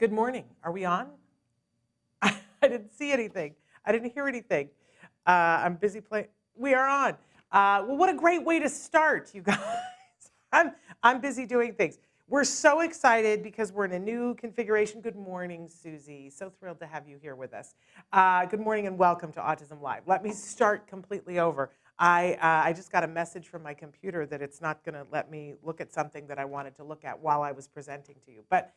Good morning. Are we on? I didn't see anything. I didn't hear anything. I'm busy playing. We are on. Well, what a great way to start, you guys. I'm, I'm busy doing things. We're so excited because we're in a new configuration. Good morning, Susie. So thrilled to have you here with us. Good morning and welcome to Autism Live. Let me start completely over. I just got a message from my computer that it's not going to let me look at something that I wanted to look at while I was presenting to you. But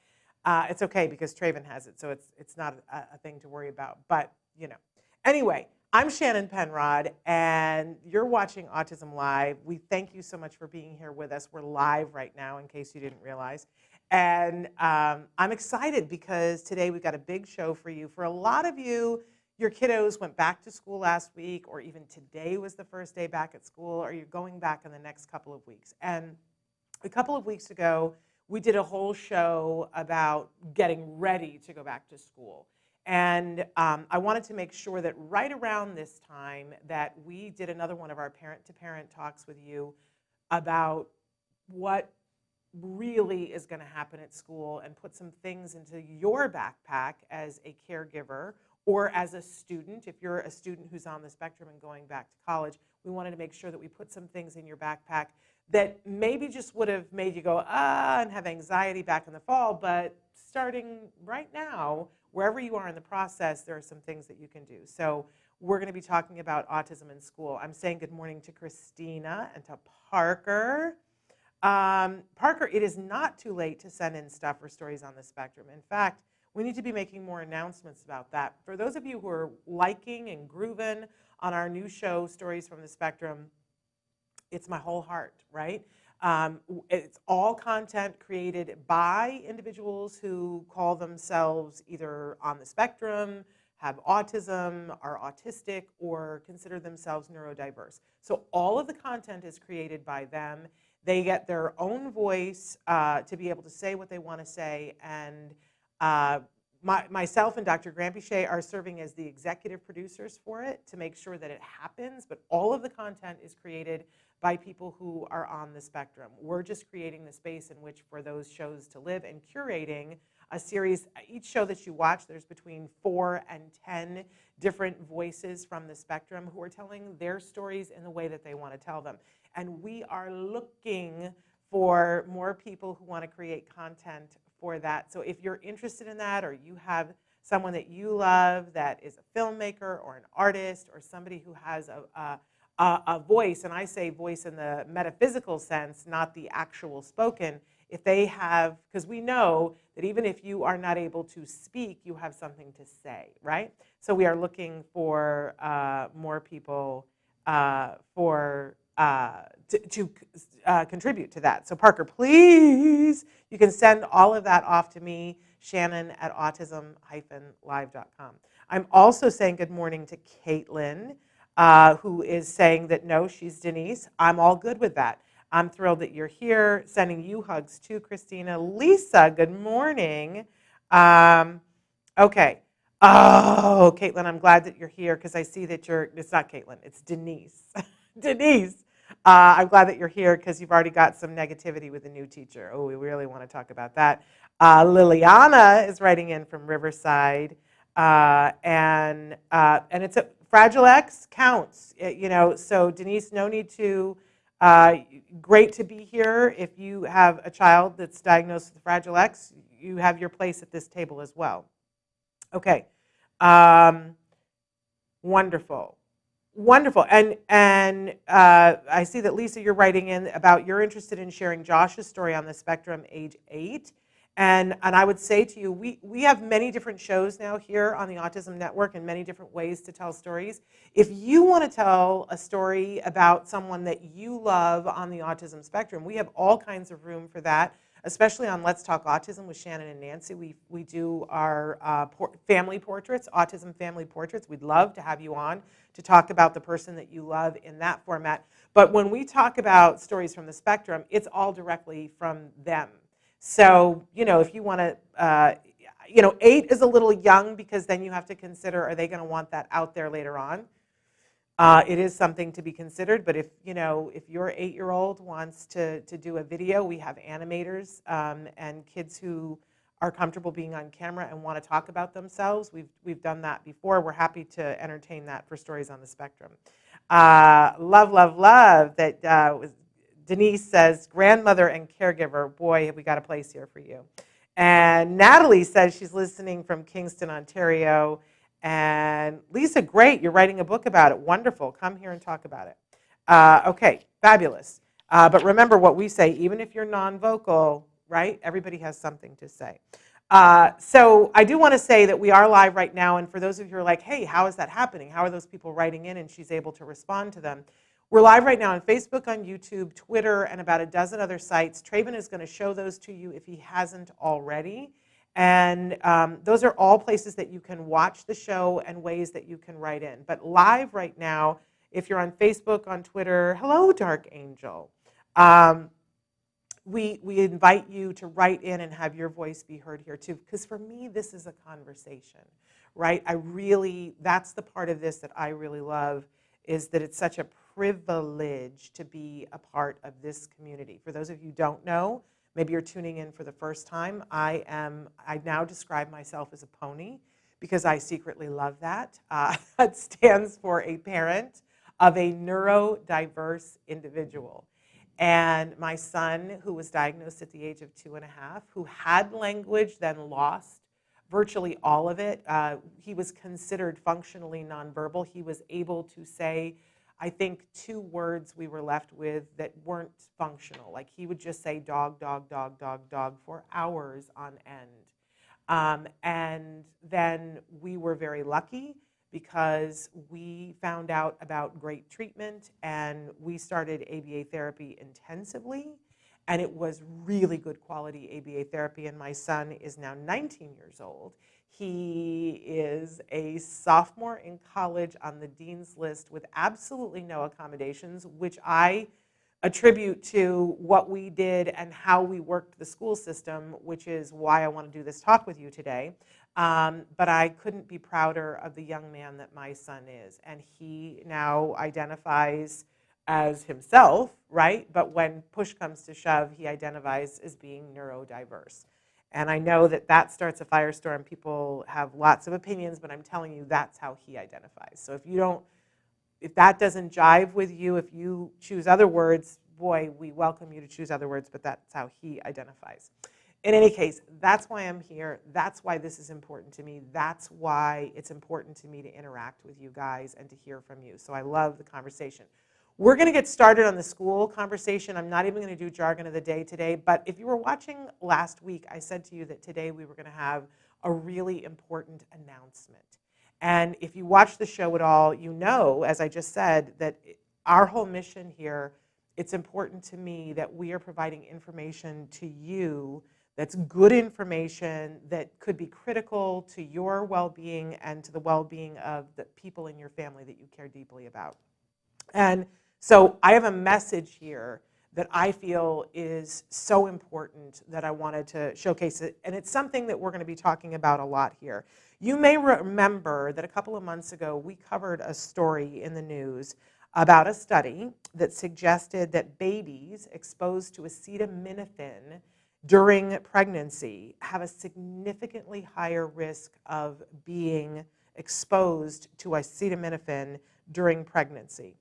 it's okay because Traven has it, so it's not a thing to worry about. But, you know. Anyway, I'm Shannon Penrod, and you're watching Autism Live. We thank you so much for being here with us. We're live right now, in case you didn't realize. And I'm excited because today we've got a big show for you. For a lot of you, your kiddos went back to school last week, or even today was the first day back at school, or you're going back in the next couple of weeks. And a couple of weeks ago, we did a whole show about getting ready to go back to school. And I wanted to make sure that right around this time that we did another one of our parent-to-parent talks with you about what really is going to happen at school and put some things into your backpack as a caregiver or as a student. If you're a student who's on the spectrum and going back to college, we wanted to make sure that we put some things in your backpack that maybe just would have made you go, and have anxiety back in the fall, but starting right now, wherever you are in the process, there are some things that you can do. So we're going to be talking about autism in school. I'm saying good morning to Christina and to Parker. Parker, it is not too late to send in stuff or stories on the spectrum. In fact, we need to be making more announcements about that. For those of you who are liking and grooving on our new show, Stories from the Spectrum, it's my whole heart, right? It's all content created by individuals who call themselves either on the spectrum, have autism, are autistic, or consider themselves neurodiverse. So all of the content is created by them. They get their own voice to be able to say what they want to say, and myself and Dr. Grampiche are serving as the executive producers for it to make sure that it happens, but all of the content is created by people who are on the spectrum. We're just creating the space in which for those shows to live and curating a series. Each show that you watch, there's between 4 and 10 different voices from the spectrum who are telling their stories in the way that they want to tell them. And we are looking for more people who want to create content for that. So if you're interested in that, or you have someone that you love that is a filmmaker or an artist or somebody who has a voice, and I say voice in the metaphysical sense, not the actual spoken, if they have, because we know that even if you are not able to speak, you have something to say, right? So we are looking for more people to contribute to that. So Parker, please, you can send all of that off to me, Shannon at autism-live.com. I'm also saying good morning to Caitlin, who is saying that no, she's Denise. I'm all good with that. I'm thrilled that you're here. Sending you hugs too, Christina. Lisa, good morning. Okay. Oh, Caitlin, I'm glad that you're here because I see that it's not Caitlin, it's Denise. Denise, I'm glad that you're here because you've already got some negativity with the new teacher. Oh, we really want to talk about that. Liliana is writing in from Riverside, and it's a Fragile X counts, so Denise, no need to, great to be here. If you have a child that's diagnosed with Fragile X, you have your place at this table as well. Okay, wonderful. Wonderful, and I see that Lisa, you're writing in about you're interested in sharing Josh's story on the spectrum, age 8, and I would say to you, we have many different shows now here on the Autism Network and many different ways to tell stories. If you want to tell a story about someone that you love on the autism spectrum, we have all kinds of room for that. Especially on Let's Talk Autism with Shannon and Nancy, we do our family portraits, autism family portraits. We'd love to have you on to talk about the person that you love in that format. But when we talk about stories from the spectrum, it's all directly from them. So, if you want to, 8 is a little young because then you have to consider, are they going to want that out there later on? It is something to be considered, but if your 8-year-old wants to do a video, we have animators and kids who are comfortable being on camera and want to talk about themselves. We've done that before. We're happy to entertain that for Stories on the Spectrum. Love, love, love that Denise says, grandmother and caregiver. Boy, have we got a place here for you. And Natalie says she's listening from Kingston, Ontario. And Lisa, great, you're writing a book about it. Wonderful. Come here and talk about it. Okay, fabulous. But remember what we say, even if you're non-vocal, right? Everybody has something to say. So I do want to say that we are live right now. And for those of you who are like, hey, how is that happening? How are those people writing in and she's able to respond to them? We're live right now on Facebook, on YouTube, Twitter, and about a dozen other sites. Traven is going to show those to you if he hasn't already. And those are all places that you can watch the show and ways that you can write in. But live right now, if you're on Facebook, on Twitter, hello, Dark Angel. We invite you to write in and have your voice be heard here too, because for me, this is a conversation, right? That's the part of this that I really love, is that it's such a privilege to be a part of this community. For those of you who don't know, maybe you're tuning in for the first time, I now describe myself as a pony because I secretly love that. That stands for a parent of a neurodiverse individual. And my son, who was diagnosed at the age of 2.5, who had language, then lost virtually all of it. He was considered functionally nonverbal. He was able to say, I think, 2 words we were left with that weren't functional. Like he would just say dog, dog, dog, dog, dog for hours on end. And then we were very lucky because we found out about great treatment and we started ABA therapy intensively, and it was really good quality ABA therapy, and my son is now 19 years old. He is a sophomore in college on the dean's list with absolutely no accommodations, which I attribute to what we did and how we worked the school system, which is why I want to do this talk with you today. But I couldn't be prouder of the young man that my son is. And he now identifies as himself, right? But when push comes to shove, he identifies as being neurodiverse. And I know that that starts a firestorm. People have lots of opinions, but I'm telling you, that's how he identifies. So if that doesn't jive with you, if you choose other words, boy, we welcome you to choose other words, but that's how he identifies. In any case, that's why I'm here. That's why this is important to me. That's why it's important to me to interact with you guys and to hear from you. So I love the conversation. We're going to get started on the school conversation. I'm not even going to do jargon of the day today, but if you were watching last week, I said to you that today we were going to have a really important announcement. And if you watch the show at all, you know, as I just said, that our whole mission here, it's important to me that we are providing information to you that's good information that could be critical to your well-being and to the well-being of the people in your family that you care deeply about. And so I have a message here that I feel is so important that I wanted to showcase it. And it's something that we're going to be talking about a lot here. You may remember that a couple of months ago, we covered a story in the news about a study that suggested that babies exposed to acetaminophen during pregnancy have a significantly higher risk of being exposed to acetaminophen during pregnancy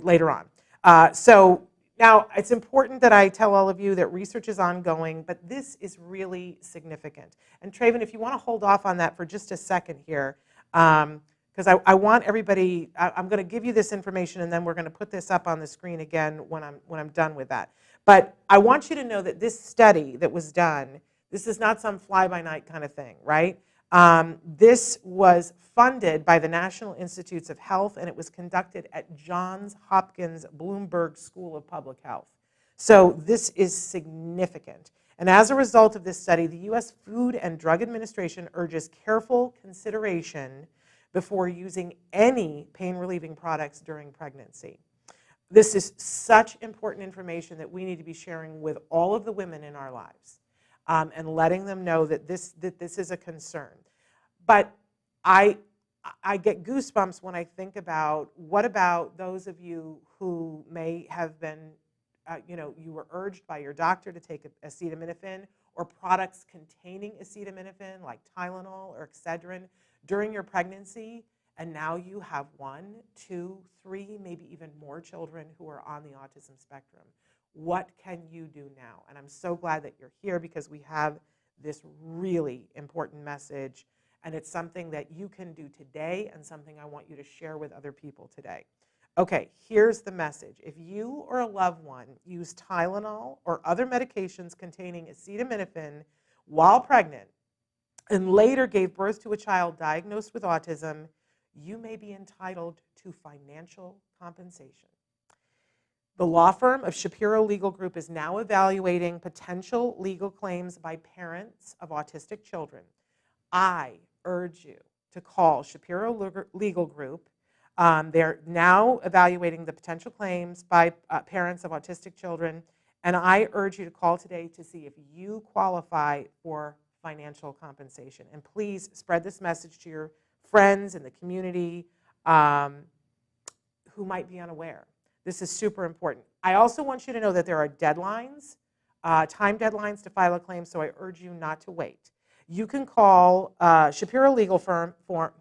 later on. So now it's important that I tell all of you that research is ongoing, but this is really significant. And Traven, if you want to hold off on that for just a second here, because I want everybody, I'm going to give you this information and then we're going to put this up on the screen again when I'm done with that. But I want you to know that this study that was done, this is not some fly-by-night kind of thing, right? This was funded by the National Institutes of Health, and it was conducted at Johns Hopkins Bloomberg School of Public Health. So this is significant. And as a result of this study, the U.S. Food and Drug Administration urges careful consideration before using any pain-relieving products during pregnancy. This is such important information that we need to be sharing with all of the women in our lives. And letting them know that this is a concern. But I get goosebumps when I think about what about those of you who may have been you were urged by your doctor to take acetaminophen or products containing acetaminophen like Tylenol or Excedrin during your pregnancy, and now you have 1, 2, 3, maybe even more children who are on the autism spectrum. What can you do now? And I'm so glad that you're here because we have this really important message, and it's something that you can do today and something I want you to share with other people today. Okay, here's the message. If you or a loved one use Tylenol or other medications containing acetaminophen while pregnant and later gave birth to a child diagnosed with autism, you may be entitled to financial compensation. The law firm of Shapiro Legal Group is now evaluating potential legal claims by parents of autistic children. I urge you to call Shapiro Legal Group. They're now evaluating the potential claims by parents of autistic children, and I urge you to call today to see if you qualify for financial compensation. And please spread this message to your friends in the community who might be unaware. This is super important. I also want you to know that there are deadlines, time deadlines to file a claim, so I urge you not to wait. You can call Shapiro Legal Firm for,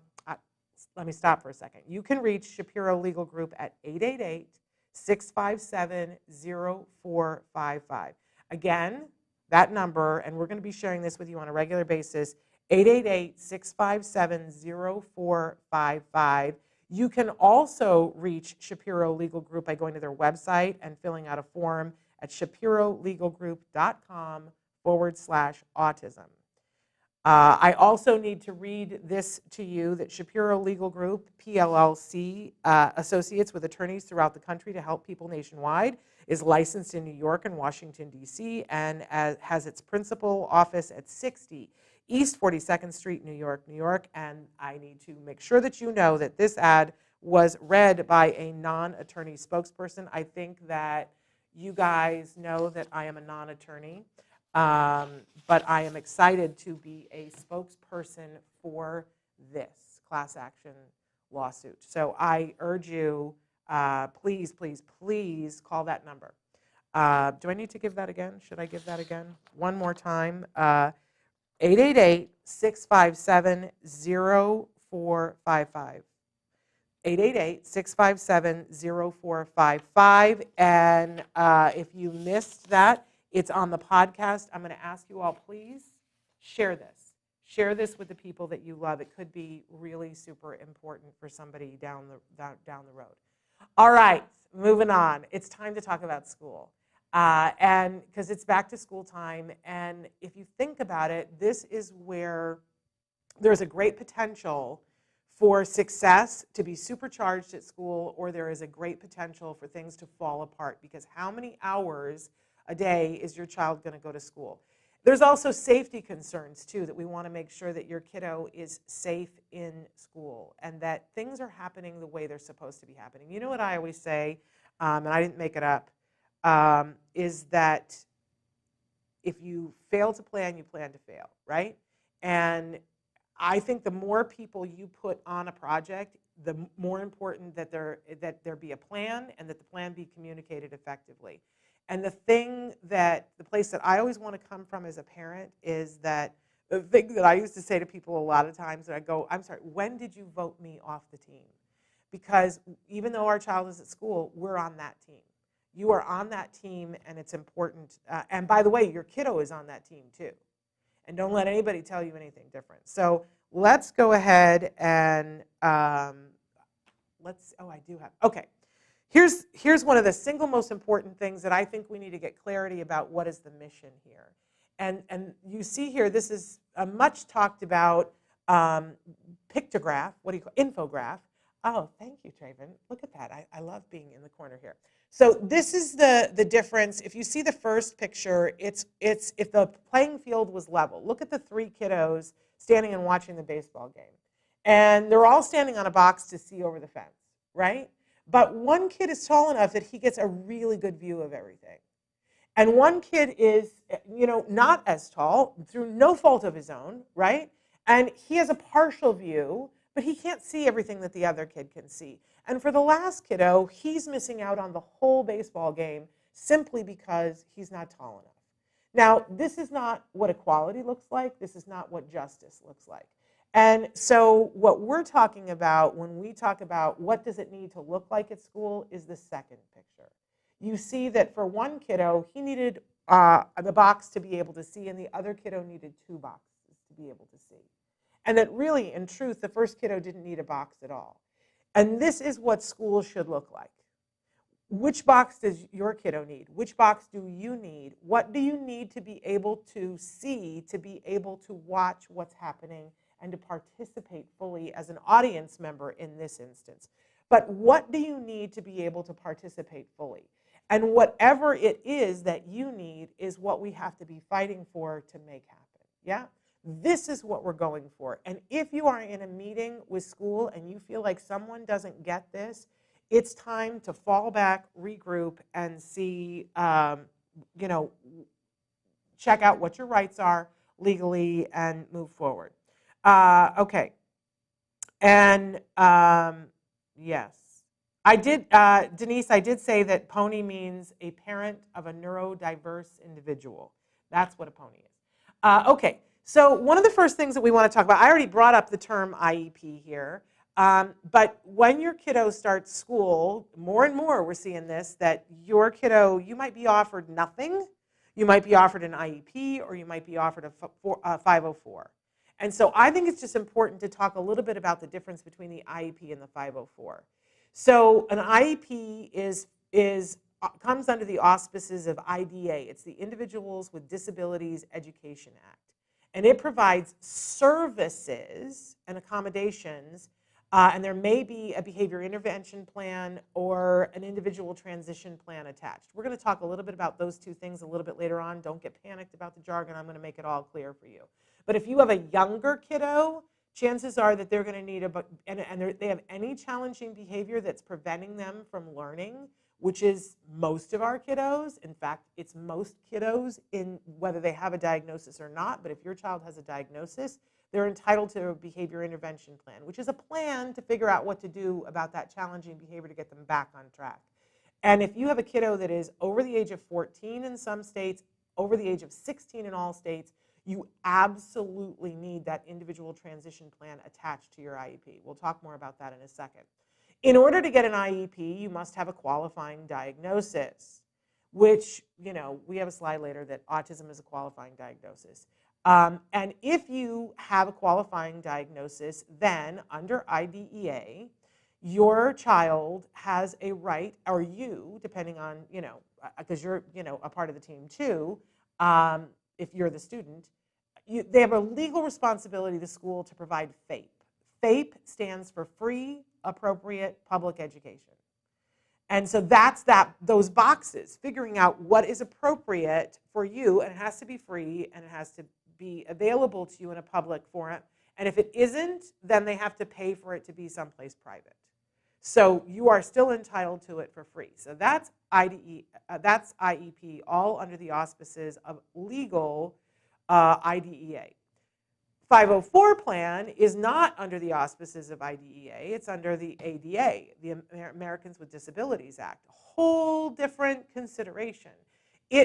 let me stop for a second. You can reach Shapiro Legal Group at 888-657-0455. Again, that number, and we're going to be sharing this with you on a regular basis, 888-657-0455. You can also reach Shapiro Legal Group by going to their website and filling out a form at shapirolegalgroup.com/autism. I also need to read this to you, that Shapiro Legal Group, PLLC, associates with attorneys throughout the country to help people nationwide, is licensed in New York and Washington, D.C., and has its principal office at 60 East 42nd Street, New York, New York. And I need to make sure that you know that this ad was read by a non-attorney spokesperson. I think that you guys know that I am a non-attorney. But I am excited to be a spokesperson for this class action lawsuit. So I urge you, please, please, please call that number. Do I need to give that again? Should I give that again? One more time. 888-657-0455. 888-657-0455. And if you missed that, it's on the podcast. I'm going to ask you all, please share this. Share this with the people that you love. It could be really super important for somebody down the road. All right, moving on. It's time to talk about school. And because it's back to school time. And if you think about it, this is where there's a great potential for success to be supercharged at school, or there is a great potential for things to fall apart, because how many hours a day is your child going to go to school? There's also safety concerns too, that we want to make sure that your kiddo is safe in school and that things are happening the way they're supposed to be happening. You know what I always say, and I didn't make it up, is that if you fail to plan, you plan to fail, right? And I think the more people you put on a project, the more important that there be a plan and that the plan be communicated effectively. And the place that I always want to come from as a parent is that the thing that I used to say to people a lot of times, that I go, I'm sorry, when did you vote me off the team? Because even though our child is at school, we're on that team. You are on that team, and it's important. And by the way, your kiddo is on that team too. And don't let anybody tell you anything different. So let's go ahead and okay. Here's one of the single most important things that I think we need to get clarity about. What is the mission here? And you see here, this is a much talked about pictograph, infograph. Oh, thank you, Traven. Look at that. I love being in the corner here. So this is the difference. If you see the first picture, it's if the playing field was level. Look at the three kiddos standing and watching the baseball game. And they're all standing on a box to see over the fence, right? But one kid is tall enough that he gets a really good view of everything. And one kid is, not as tall, through no fault of his own, right? And he has a partial view, but he can't see everything that the other kid can see. And for the last kiddo, he's missing out on the whole baseball game simply because he's not tall enough. Now, this is not what equality looks like. This is not what justice looks like. And so what we're talking about when we talk about what does it need to look like at school is the second picture. You see that for one kiddo, he needed the box to be able to see, and the other kiddo needed 2 boxes to be able to see. And that really, in truth, the first kiddo didn't need a box at all. And this is what school should look like. Which box does your kiddo need? Which box do you need? What do you need to be able to see, to be able to watch what's happening and to participate fully as an audience member in this instance? But what do you need to be able to participate fully? And whatever it is that you need is what we have to be fighting for to make happen. Yeah? This is what we're going for. And if you are in a meeting with school and you feel like someone doesn't get this, it's time to fall back, regroup, and see, check out what your rights are legally and move forward. Okay. And yes, I did, Denise, I did say that pony means a parent of a neurodiverse individual. That's what a pony is. Okay. So one of the first things that we want to talk about, I already brought up the term IEP here, but when your kiddo starts school, more and more we're seeing this, that your kiddo, you might be offered nothing, you might be offered an IEP, or you might be offered a 504. And so I think it's just important to talk a little bit about the difference between the IEP and the 504. So an IEP comes under the auspices of IDA. It's the Individuals with Disabilities Education Act. And it provides services and accommodations, and there may be a behavior intervention plan or an individual transition plan attached. We're going to talk a little bit about those two things a little bit later on. Don't get panicked about the jargon. I'm going to make it all clear for you. But if you have a younger kiddo, chances are that they're going to need they have any challenging behavior that's preventing them from learning, which is most of our kiddos. In fact, it's most kiddos in whether they have a diagnosis or not. But if your child has a diagnosis, they're entitled to a behavior intervention plan, which is a plan to figure out what to do about that challenging behavior to get them back on track. And if you have a kiddo that is over the age of 14 in some states, over the age of 16 in all states, you absolutely need that individual transition plan attached to your IEP. We'll talk more about that in a second. In order to get an IEP, you must have a qualifying diagnosis, which, we have a slide later that autism is a qualifying diagnosis. And if you have a qualifying diagnosis, then under IDEA, your child has a right, or you, depending on, because you're, a part of the team too, if you're the student, they have a legal responsibility to school to provide FAPE. FAPE stands for Free, Appropriate Public Education. And so that's those boxes, figuring out what is appropriate for you, and it has to be free, and it has to be available to you in a public forum. And if it isn't, then they have to pay for it to be someplace private. So you are still entitled to it for free. So that's that's IEP, all under the auspices of legal IDEA. 504 plan is not under the auspices of IDEA. It's under the ADA, the Americans with Disabilities Act. A whole different consideration.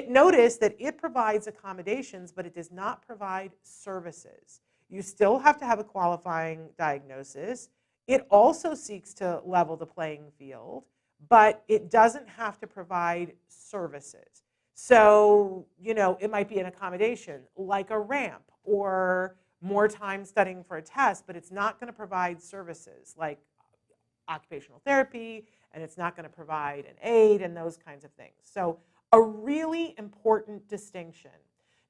Notice that it provides accommodations, but it does not provide services. You still have to have a qualifying diagnosis. It also seeks to level the playing field, but it doesn't have to provide services. So, it might be an accommodation like a ramp or more time studying for a test, but it's not going to provide services like occupational therapy, and it's not going to provide an aid and those kinds of things. So a really important distinction.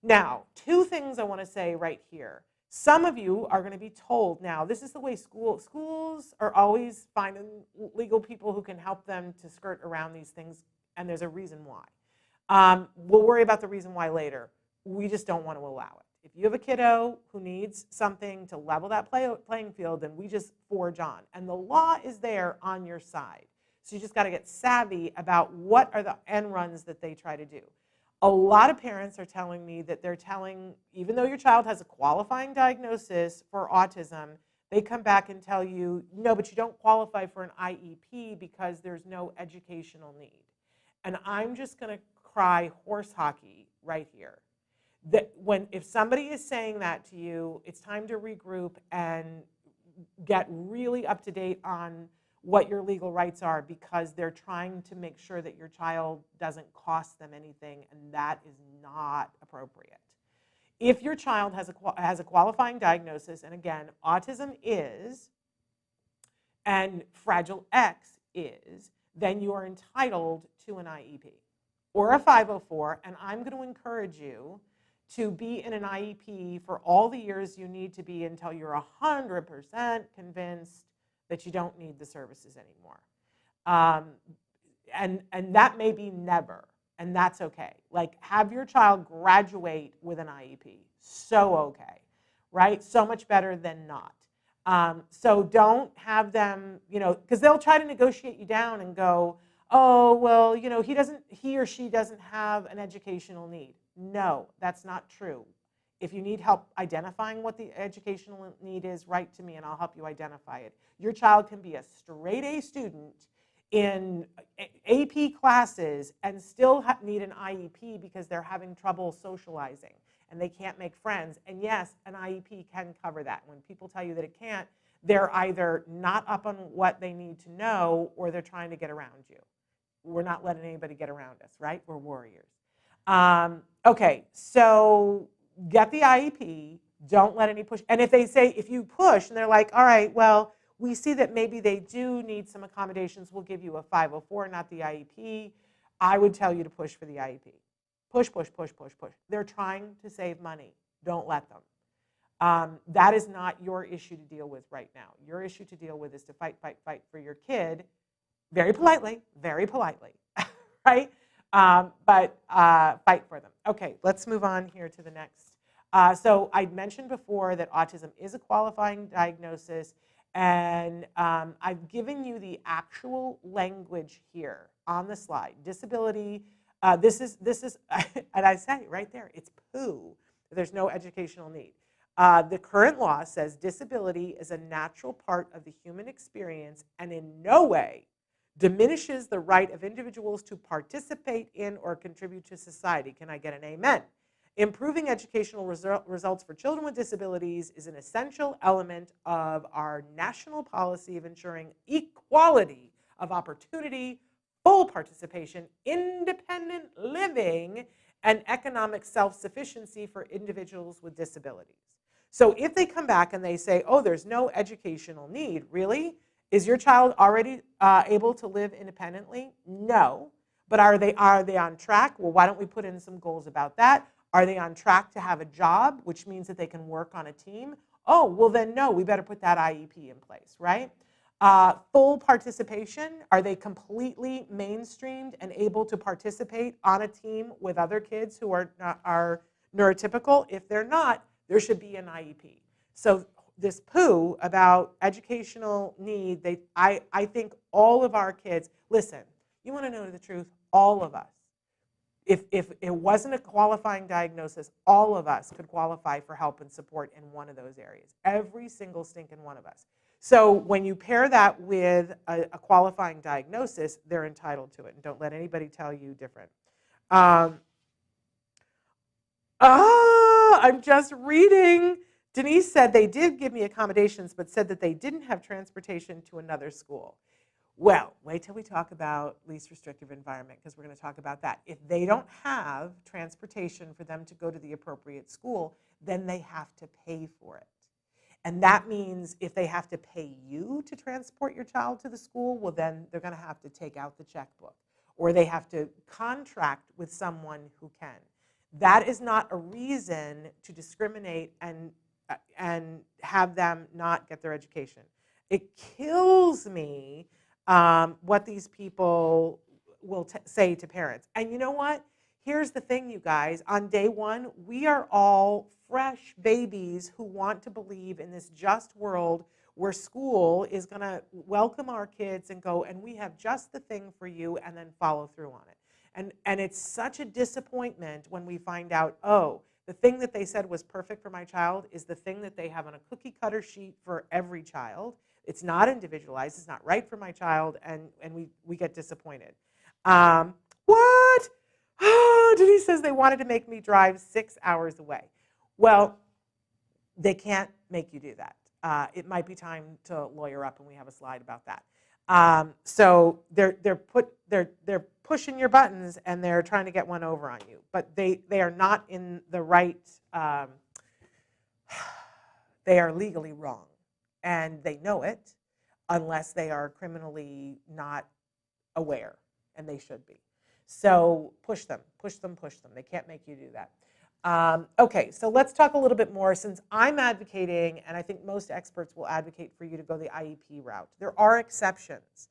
Now, two things I want to say right here. Some of you are going to be told, now this is the way schools are always finding legal people who can help them to skirt around these things, and there's a reason why. We'll worry about the reason why later. We just don't want to allow it. If you have a kiddo who needs something to level that playing field, then we just forge on. And the law is there on your side. So you just got to get savvy about what are the end runs that they try to do. A lot of parents are telling me that they're telling, even though your child has a qualifying diagnosis for autism, they come back and tell you, no, but you don't qualify for an IEP because there's no educational need. And I'm just going to cry horse hockey right here. If somebody is saying that to you, it's time to regroup and get really up to date on what your legal rights are, because they're trying to make sure that your child doesn't cost them anything, and that is not appropriate. If your child has a qualifying diagnosis, and again, autism is, and Fragile X is, then you are entitled to an IEP or a 504, and I'm going to encourage you to be in an IEP for all the years you need to be until you're 100% convinced that you don't need the services anymore. And that may be never, and that's okay. Like, have your child graduate with an IEP. So okay, right? So much better than not. So don't have them, because they'll try to negotiate you down and go, oh, well, he or she doesn't have an educational need. No, that's not true. If you need help identifying what the educational need is, write to me and I'll help you identify it. Your child can be a straight A student in AP classes and still need an IEP because they're having trouble socializing and they can't make friends. And yes, an IEP can cover that. When people tell you that it can't, they're either not up on what they need to know or they're trying to get around you. We're not letting anybody get around us, right? We're warriors. Okay, so get the IEP, don't let any push. And if you push and they're like, all right, well, we see that maybe they do need some accommodations, we'll give you a 504, not the IEP, I would tell you to push for the IEP. Push, push, push, push, push. They're trying to save money. Don't let them. That is not your issue to deal with right now. Your issue to deal with is to fight, fight, fight for your kid, very politely, right? But fight for them. Okay, let's move on here to the next. So I mentioned before that autism is a qualifying diagnosis, and I've given you the actual language here on the slide. Disability, this is, and I say right there, it's poo. There's no educational need. The current law says disability is a natural part of the human experience and in no way diminishes the right of individuals to participate in or contribute to society. Can I get an amen? Improving educational results for children with disabilities is an essential element of our national policy of ensuring equality of opportunity, full participation, independent living, and economic self-sufficiency for individuals with disabilities. So if they come back and they say, oh, there's no educational need, really? Is your child already able to live independently? No. But are they on track? Well, why don't we put in some goals about that? Are they on track to have a job, which means that they can work on a team? Oh, well then no, we better put that IEP in place, right? Full participation, are they completely mainstreamed and able to participate on a team with other kids who are neurotypical? If they're not, there should be an IEP. So this poo about educational need, I think all of our kids, listen, you want to know the truth, all of us, if it wasn't a qualifying diagnosis, all of us could qualify for help and support in one of those areas, every single stinking one of us. So when you pair that with a qualifying diagnosis, they're entitled to it, and don't let anybody tell you different. I'm just reading. Denise said they did give me accommodations, but said that they didn't have transportation to another school. Well, wait till we talk about least restrictive environment, because we're going to talk about that. If they don't have transportation for them to go to the appropriate school, then they have to pay for it. And that means if they have to pay you to transport your child to the school, well, then they're going to have to take out the checkbook, or they have to contract with someone who can. That is not a reason to discriminate and have them not get their education. It kills me what these people will say to parents. And you know what? Here's the thing, you guys. On day one, we are all fresh babies who want to believe in this just world where school is going to welcome our kids and go, and we have just the thing for you, and then follow through on it. And it's such a disappointment when we find out, oh, the thing that they said was perfect for my child is the thing that they have on a cookie cutter sheet for every child. It's not individualized. It's not right for my child, and we get disappointed. What? Denise says they wanted to make me drive 6 hours away. Well, they can't make you do that. It might be time to lawyer up, and we have a slide about that. So they're pushing your buttons, and they're trying to get one over on you, but they are not in the right. They are legally wrong, and they know it, unless they are criminally not aware, and they should be. So push them, push them, push them. They can't make you do that. Okay, so let's talk a little bit more, since I'm advocating, and I think most experts will advocate for you to go the IEP route. There are exceptions,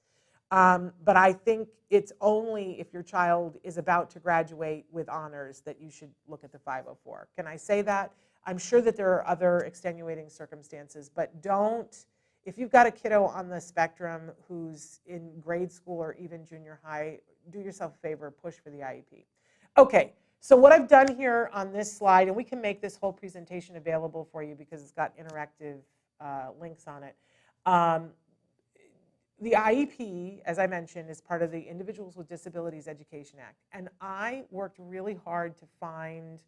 but I think it's only if your child is about to graduate with honors that you should look at the 504. Can I say that? I'm sure that there are other extenuating circumstances, but don't, if you've got a kiddo on the spectrum who's in grade school or even junior high, do yourself a favor, push for the IEP. Okay. So what I've done here on this slide, and we can make this whole presentation available for you because it's got interactive links on it. The IEP, as I mentioned, is part of the Individuals with Disabilities Education Act. And I worked really hard to find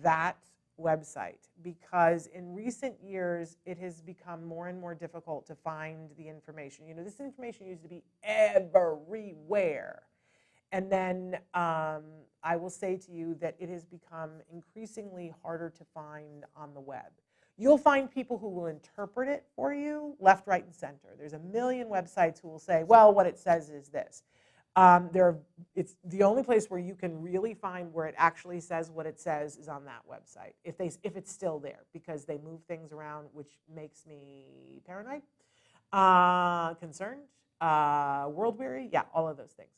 that website because in recent years, it has become more and more difficult to find the information. You know, this information used to be everywhere. And then I will say to you that it has become increasingly harder to find on the web. You'll find people who will interpret it for you left, right, and center. There's a million websites who will say, well, what it says is this. It's the only place where you can really find where it actually says what it says is on that website, if it's still there, because they move things around, which makes me paranoid, concerned, world weary, yeah, all of those things.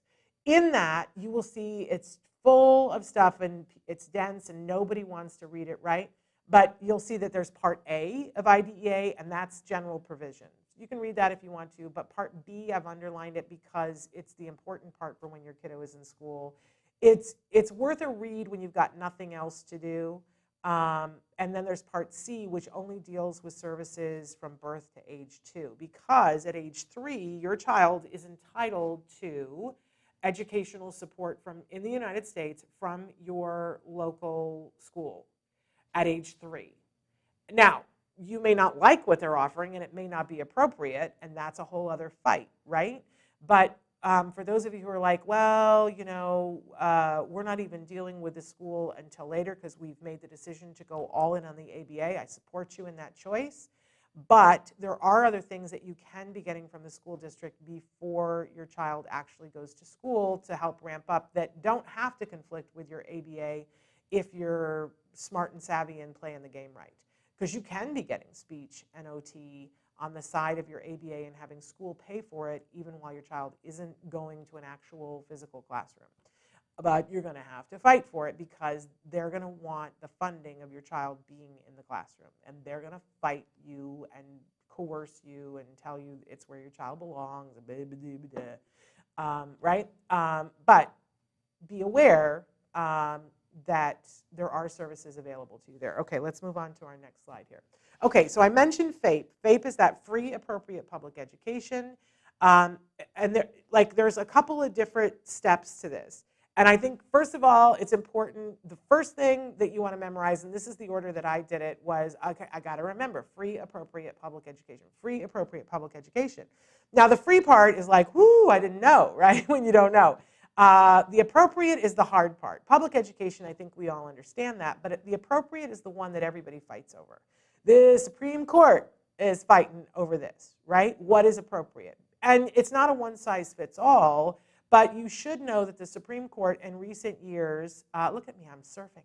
In that, you will see it's full of stuff and it's dense and nobody wants to read it, right? But you'll see that there's Part A of IDEA, and that's general provisions. You can read that if you want to, but Part B, I've underlined it because it's the important part for when your kiddo is in school. It's worth a read when you've got nothing else to do. And then there's Part C, which only deals with services from birth to age 2, because at age 3, your child is entitled to educational support in the United States from your local school at age 3. Now, you may not like what they're offering and it may not be appropriate, and that's a whole other fight, right? But for those of you who are like, well, you know, we're not even dealing with the school until later because we've made the decision to go all in on the ABA, I support you in that choice. But there are other things that you can be getting from the school district before your child actually goes to school to help ramp up that don't have to conflict with your ABA if you're smart and savvy and playing the game right. Because you can be getting speech and OT on the side of your ABA and having school pay for it even while your child isn't going to an actual physical classroom. But you're going to have to fight for it because they're going to want the funding of your child being in the classroom. And they're going to fight you and coerce you and tell you it's where your child belongs, right? But be aware that there are services available to you there. Okay, let's move on to our next slide here. Okay, so I mentioned FAPE. FAPE is that free appropriate public education. And there's a couple of different steps to this. And I think, first of all, it's important, the first thing that you want to memorize, and this is the order that I did it, was, okay, I got to remember, free, appropriate public education. Free, appropriate public education. Now, the free part is like, whoo, I didn't know, right, when you don't know. The appropriate is the hard part. Public education, I think we all understand that, but the appropriate is the one that everybody fights over. The Supreme Court is fighting over this, right? What is appropriate? And it's not a one-size-fits-all. But you should know that the Supreme Court in recent years, look at me, I'm surfing.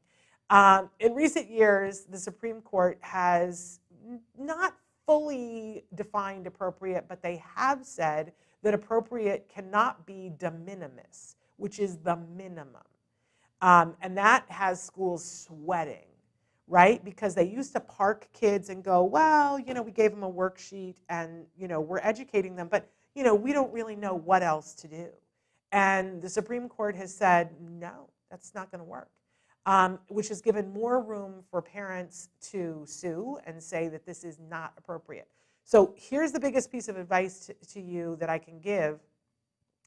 In recent years, the Supreme Court has not fully defined appropriate, but they have said that appropriate cannot be de minimis, which is the minimum. And that has schools sweating, right? Because they used to park kids and go, well, you know, we gave them a worksheet and, you know, we're educating them, but, you know, we don't really know what else to do. And the Supreme Court has said, no, that's not going to work, which has given more room for parents to sue and say that this is not appropriate. So here's the biggest piece of advice to you that I can give.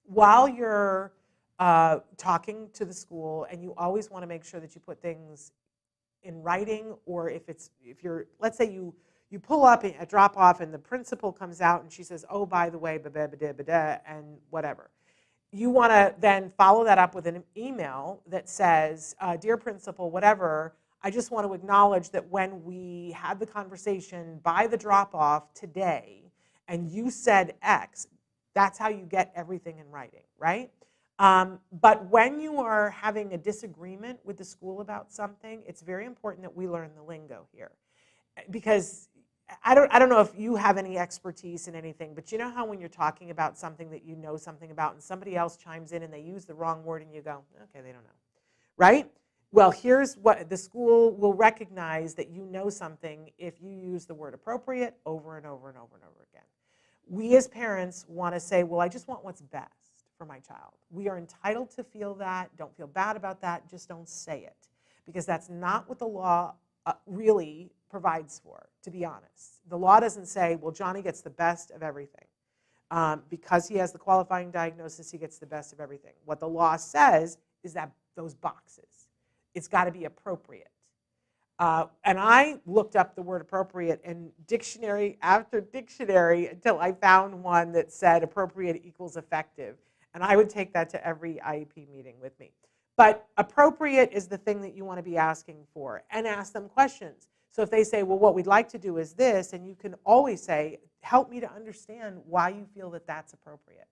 While you're talking to the school, and you always want to make sure that you put things in writing, or if you're, let's say you pull up a drop off and the principal comes out and she says, oh, by the way, and whatever. You want to then follow that up with an email that says, dear principal, whatever, I just want to acknowledge that when we had the conversation by the drop off today and you said X, that's how you get everything in writing, right? But when you are having a disagreement with the school about something, it's very important that we learn the lingo here. Because I don't know if you have any expertise in anything, but you know how when you're talking about something that you know something about and somebody else chimes in and they use the wrong word and you go, okay, they don't know, right? Well, here's what the school will recognize, that you know something if you use the word appropriate over and over and over and over again. We as parents want to say, well, I just want what's best for my child. We are entitled to feel that. Don't feel bad about that. Just don't say it, because that's not what the law really provides for, to be honest. The law doesn't say, well, Johnny gets the best of everything. Because he has the qualifying diagnosis, he gets the best of everything. What the law says is that those boxes. It's got to be appropriate. And I looked up the word appropriate in dictionary after dictionary until I found one that said appropriate equals effective. And I would take that to every IEP meeting with me. But appropriate is the thing that you want to be asking for, and ask them questions. So if they say, well, what we'd like to do is this, and you can always say, help me to understand why you feel that that's appropriate.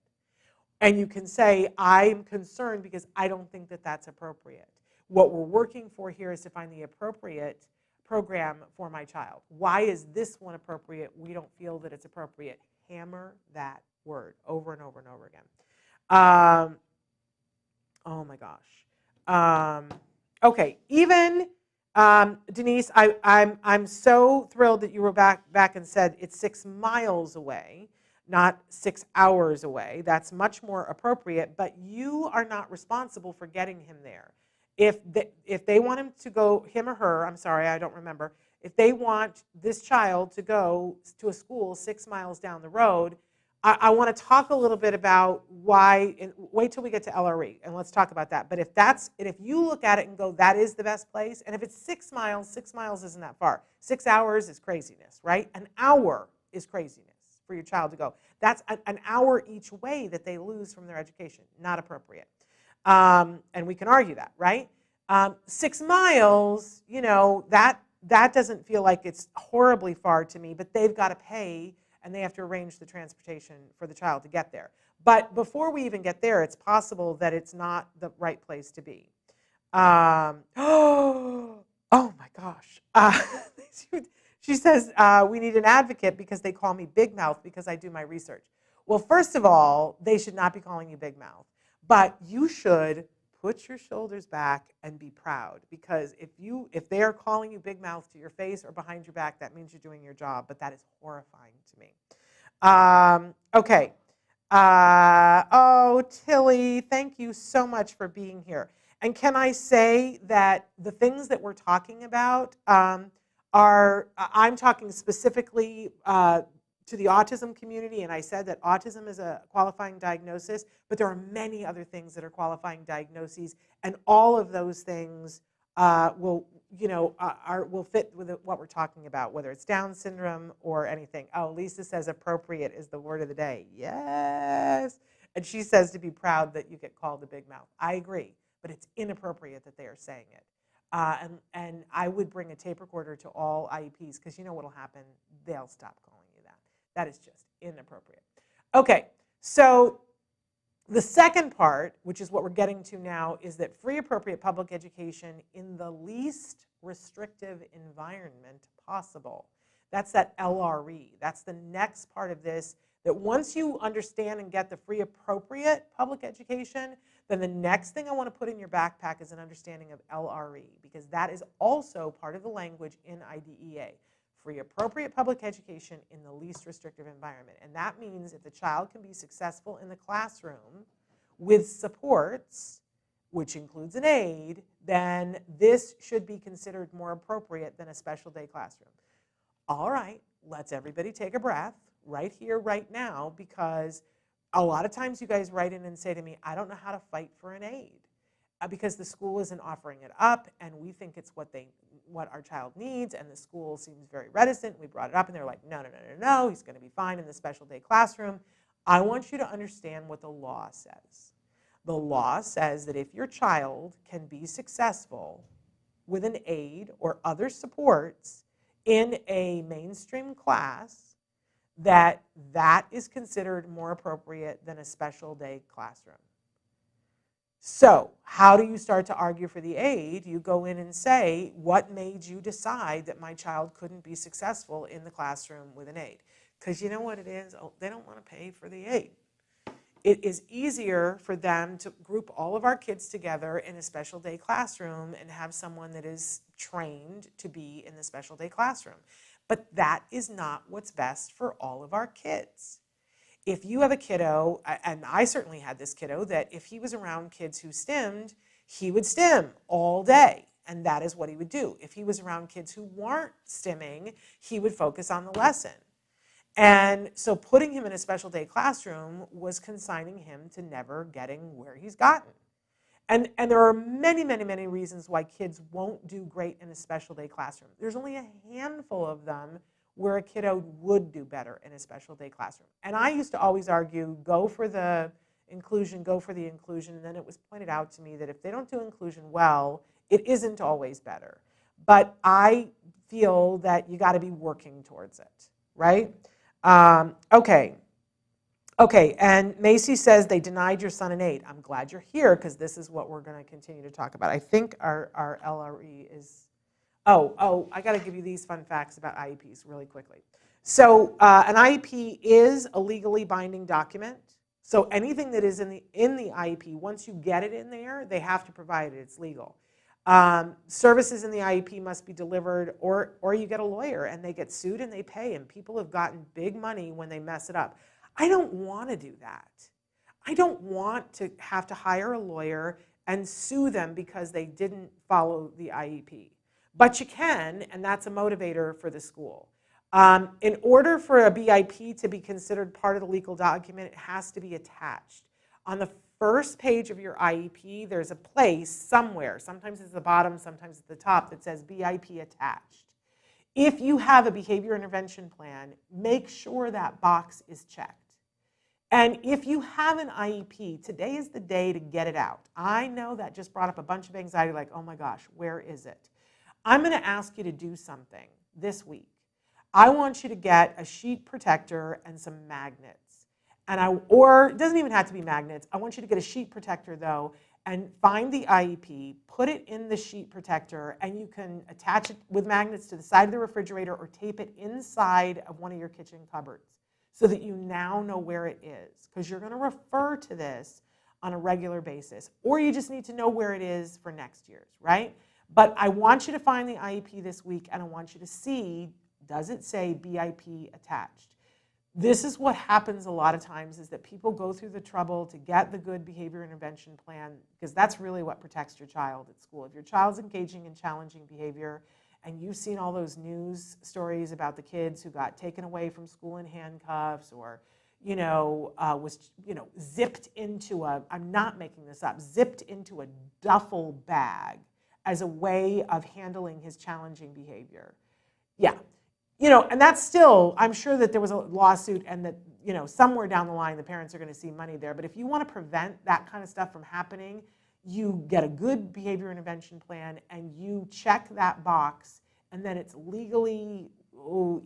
And you can say, I'm concerned because I don't think that that's appropriate. What we're working for here is to find the appropriate program for my child. Why is this one appropriate? We don't feel that it's appropriate. Hammer that word over and over and over again. Oh my gosh. Okay, even Denise, I'm so thrilled that you were back and said it's 6 miles away, not 6 hours away. That's much more appropriate, but you are not responsible for getting him there. If they want him to go, him or her, I'm sorry, I don't remember, if they want this child to go to a school 6 miles down the road, I want to talk a little bit about why, and wait till we get to LRE, and let's talk about that. But if you look at it and go, that is the best place, and if it's 6 miles isn't that far. 6 hours is craziness, right? An hour is craziness for your child to go. That's an hour each way that they lose from their education. Not appropriate. And we can argue that, right? 6 miles, you know, that doesn't feel like it's horribly far to me, but they've got to pay and they have to arrange the transportation for the child to get there. But before we even get there, it's possible that it's not the right place to be. Oh my gosh. She says, we need an advocate because they call me Big Mouth because I do my research. Well, first of all, they should not be calling you Big Mouth. But you should put your shoulders back and be proud, because if they are calling you Big Mouth to your face or behind your back, that means you're doing your job, but that is horrifying to me. Okay. Oh, Tilly, thank you so much for being here. And can I say that the things that we're talking about I'm talking specifically to the autism community, and I said that autism is a qualifying diagnosis, but there are many other things that are qualifying diagnoses, and all of those things will fit with what we're talking about, whether it's Down syndrome or anything. Oh, Lisa says appropriate is the word of the day. Yes. And she says to be proud that you get called the Big Mouth. I agree, but it's inappropriate that they are saying it. And I would bring a tape recorder to all IEPs, because you know what will happen? They'll stop calling you that. That is just inappropriate. Okay, so the second part, which is what we're getting to now, is that free appropriate public education in the least restrictive environment possible. That's that LRE. That's the next part of this, that once you understand and get the free appropriate public education, then the next thing I want to put in your backpack is an understanding of LRE, because that is also part of the language in IDEA. Free appropriate public education in the least restrictive environment. And that means if the child can be successful in the classroom with supports, which includes an aide, then this should be considered more appropriate than a special day classroom. All right, let's everybody take a breath right here, right now, because A lot of times you guys write in and say to me, I don't know how to fight for an aid because the school isn't offering it up and we think it's what our child needs, and the school seems very reticent. We brought it up and they're like, no, no, no, no, no, he's going to be fine in the special day classroom. I want you to understand what the law says. The law says that if your child can be successful with an aid or other supports in a mainstream class, that is considered more appropriate than a special day classroom. So how do you start to argue for the aid? You go in and say, what made you decide that my child couldn't be successful in the classroom with an aid? Because you know what it is? They don't want to pay for the aid. It is easier for them to group all of our kids together in a special day classroom and have someone that is trained to be in the special day classroom. But that is not what's best for all of our kids. If you have a kiddo, and I certainly had this kiddo, that if he was around kids who stimmed, he would stim all day. And that is what he would do. If he was around kids who weren't stimming, he would focus on the lesson. And so putting him in a special day classroom was consigning him to never getting where he's gotten. And there are many, many, many reasons why kids won't do great in a special day classroom. There's only a handful of them where a kiddo would do better in a special day classroom. And I used to always argue, go for the inclusion, go for the inclusion. And then it was pointed out to me that if they don't do inclusion well, it isn't always better. But I feel that you got to be working towards it, right? Okay, and Macy says they denied your son an aid. I'm glad you're here because this is what we're going to continue to talk about. I think our LRE is, I got to give you these fun facts about IEPs really quickly. So an IEP is a legally binding document. So anything that is in the IEP, once you get it in there, they have to provide it. It's legal. Services in the IEP must be delivered, or you get a lawyer and they get sued and they pay, and people have gotten big money when they mess it up. I don't want to do that. I don't want to have to hire a lawyer and sue them because they didn't follow the IEP. But you can, and that's a motivator for the school. In order for a BIP to be considered part of the legal document, it has to be attached. On the first page of your IEP, there's a place somewhere, sometimes it's the bottom, sometimes it's the top, that says BIP attached. If you have a behavior intervention plan, make sure that box is checked. And if you have an IEP, today is the day to get it out. I know that just brought up a bunch of anxiety, like, oh my gosh, where is it? I'm going to ask you to do something this week. I want you to get a sheet protector and some magnets. Or it doesn't even have to be magnets. I want you to get a sheet protector though, and find the IEP, put it in the sheet protector, and you can attach it with magnets to the side of the refrigerator or tape it inside of one of your kitchen cupboards so that you now know where it is, because you're going to refer to this on a regular basis, or you just need to know where it is for next year's, right? But I want you to find the IEP this week, and I want you to see, does it say BIP attached? This is what happens a lot of times, is that people go through the trouble to get the good behavior intervention plan, because that's really what protects your child at school. If your child's engaging in challenging behavior, and you've seen all those news stories about the kids who got taken away from school in handcuffs, or was zipped into I'm not making this up, zipped into a duffel bag as a way of handling his challenging behavior. Yeah. And that's still, I'm sure that there was a lawsuit, and that, somewhere down the line the parents are going to see money there. But if you want to prevent that kind of stuff from happening, you get a good behavior intervention plan and you check that box, and then it's legally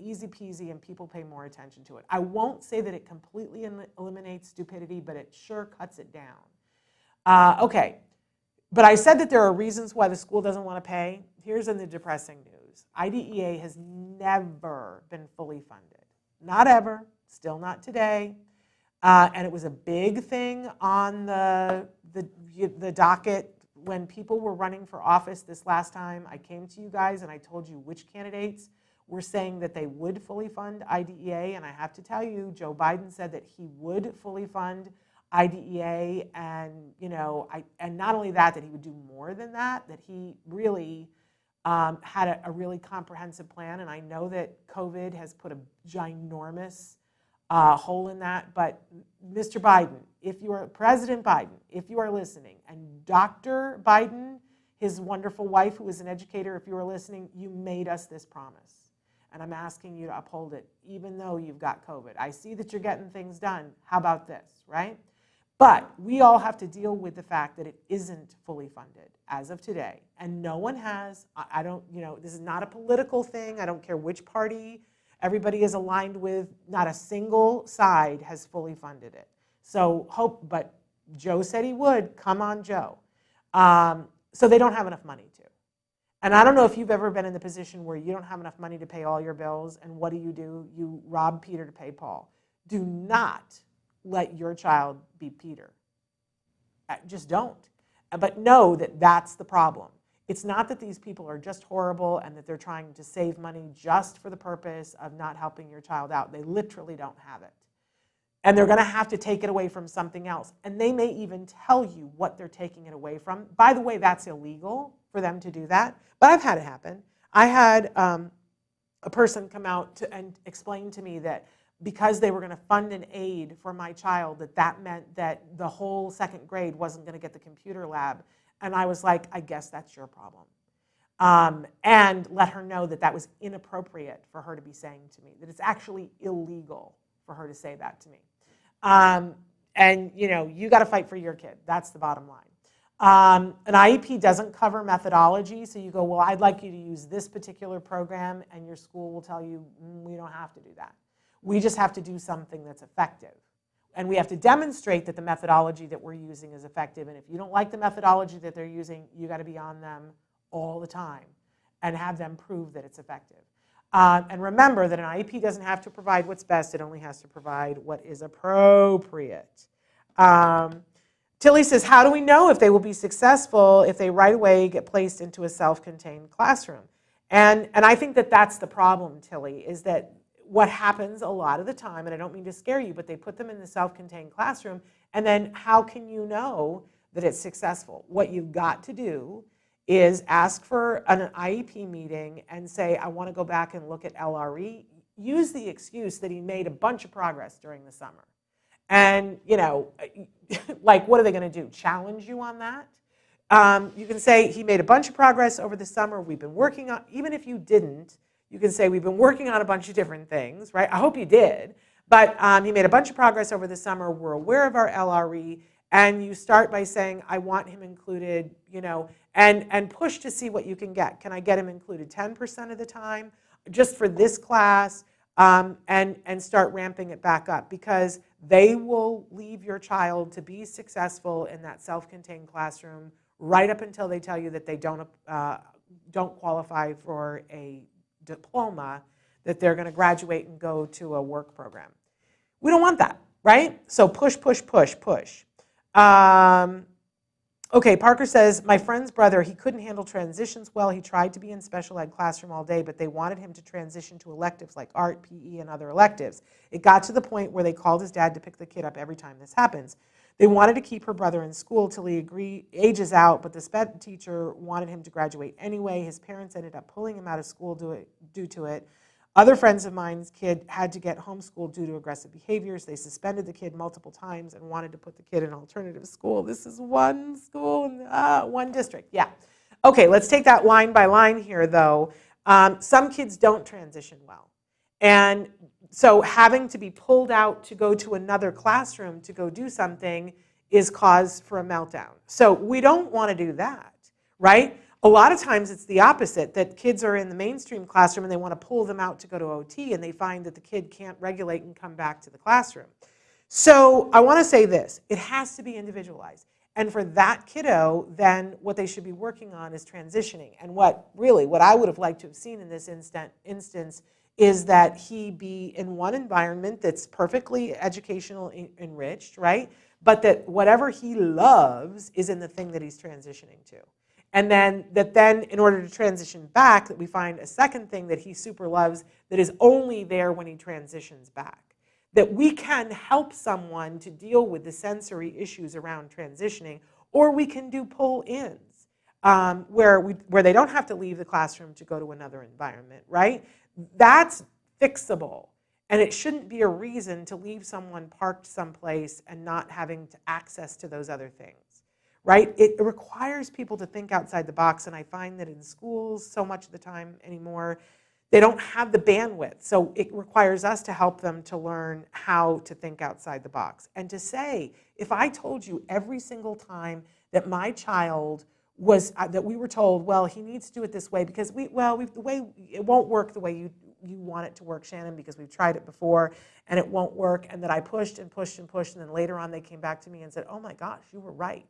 easy peasy and people pay more attention to it. I won't say that it completely eliminates stupidity, but it sure cuts it down. Okay. But I said that there are reasons why the school doesn't want to pay. Here's in the depressing news. IDEA has never been fully funded. Not ever, still not today. And it was a big thing on the docket when people were running for office this last time. I came to you guys and I told you which candidates were saying that they would fully fund IDEA. And I have to tell you, Joe Biden said that he would fully fund IDEA, and and not only that he would do more than that he really had a really comprehensive plan. And I know that COVID has put a ginormous hole in that. But Mr. Biden, President Biden, if you are listening, and Dr. Biden, his wonderful wife, who is an educator, if you are listening, you made us this promise. And I'm asking you to uphold it, even though you've got COVID. I see that you're getting things done. How about this, right? But we all have to deal with the fact that it isn't fully funded as of today. And no one has, I don't, this is not a political thing. I don't care which party everybody is aligned with. Not a single side has fully funded it. So but Joe said he would. Come on, Joe. So they don't have enough money to. And I don't know if you've ever been in the position where you don't have enough money to pay all your bills, and what do? You rob Peter to pay Paul. Do not let your child be Peter. Just don't. But know that that's the problem. It's not that these people are just horrible and that they're trying to save money just for the purpose of not helping your child out. They literally don't have it. And they're going to have to take it away from something else. And they may even tell you what they're taking it away from. By the way, that's illegal for them to do that. But I've had it happen. I had a person come out and explain to me that because they were going to fund an aid for my child, that meant that the whole second grade wasn't going to get the computer lab. And I was like, I guess that's your problem. And let her know that that was inappropriate for her to be saying to me, that it's actually illegal for her to say that to me. And you got to fight for your kid. That's the bottom line. An IEP doesn't cover methodology, so you go, well, I'd like you to use this particular program, and your school will tell you, we don't have to do that. We just have to do something that's effective. And we have to demonstrate that the methodology that we're using is effective. And if you don't like the methodology that they're using, you got to be on them all the time and have them prove that it's effective. And remember that an IEP doesn't have to provide what's best. It only has to provide what is appropriate. Tilly says, how do we know if they will be successful if they right away get placed into a self-contained classroom? And I think that that's the problem, Tilly, is that what happens a lot of the time, and I don't mean to scare you, but they put them in the self-contained classroom, and then how can you know that it's successful? What you've got to do is ask for an IEP meeting and say, I want to go back and look at LRE. Use the excuse that he made a bunch of progress during the summer. And, like, what are they going to do? Challenge you on that? You can say, he made a bunch of progress over the summer. We've been working on, even if you didn't, you can say, we've been working on a bunch of different things, right? I hope you did. But he made a bunch of progress over the summer. We're aware of our LRE. And you start by saying, I want him included, and push to see what you can get. Can I get him included 10% of the time just for this class? And start ramping it back up, because they will leave your child to be successful in that self-contained classroom right up until they tell you that they don't qualify for a diploma, that they're going to graduate and go to a work program. We don't want that, right? So push, push, push, push. Okay, Parker says, my friend's brother, he couldn't handle transitions well. He tried to be in special ed classroom all day, but they wanted him to transition to electives like art, PE, and other electives. It got to the point where they called his dad to pick the kid up every time this happens. They wanted to keep her brother in school till he ages out, but the SPED teacher wanted him to graduate anyway. His parents ended up pulling him out of school due to it. Other friends of mine's kid had to get homeschooled due to aggressive behaviors. They suspended the kid multiple times and wanted to put the kid in alternative school. This is one school in one district. Yeah. Okay, let's take that line by line here, though. Some kids don't transition well. And so having to be pulled out to go to another classroom to go do something is cause for a meltdown. So we don't want to do that, right? A lot of times it's the opposite, that kids are in the mainstream classroom and they want to pull them out to go to OT, and they find that the kid can't regulate and come back to the classroom. So I want to say this, it has to be individualized. And for that kiddo, then what they should be working on is transitioning. And what I would have liked to have seen in this instance is that he be in one environment that's perfectly educational enriched, right? But that whatever he loves is in the thing that he's transitioning to. And then in order to transition back, that we find a second thing that he super loves that is only there when he transitions back. That we can help someone to deal with the sensory issues around transitioning, or we can do pull-ins where they don't have to leave the classroom to go to another environment, right? That's fixable. And it shouldn't be a reason to leave someone parked someplace and not having access to those other things, right? It requires people to think outside the box, and I find that in schools so much of the time anymore, they don't have the bandwidth. So it requires us to help them to learn how to think outside the box. And to say, if I told you every single time that my child was, that we were told, well, he needs to do it this way because the way, it won't work the way you want it to work, Shannon, because we've tried it before and it won't work, and that I pushed and pushed and pushed, and then later on they came back to me and said, oh my gosh, you were right.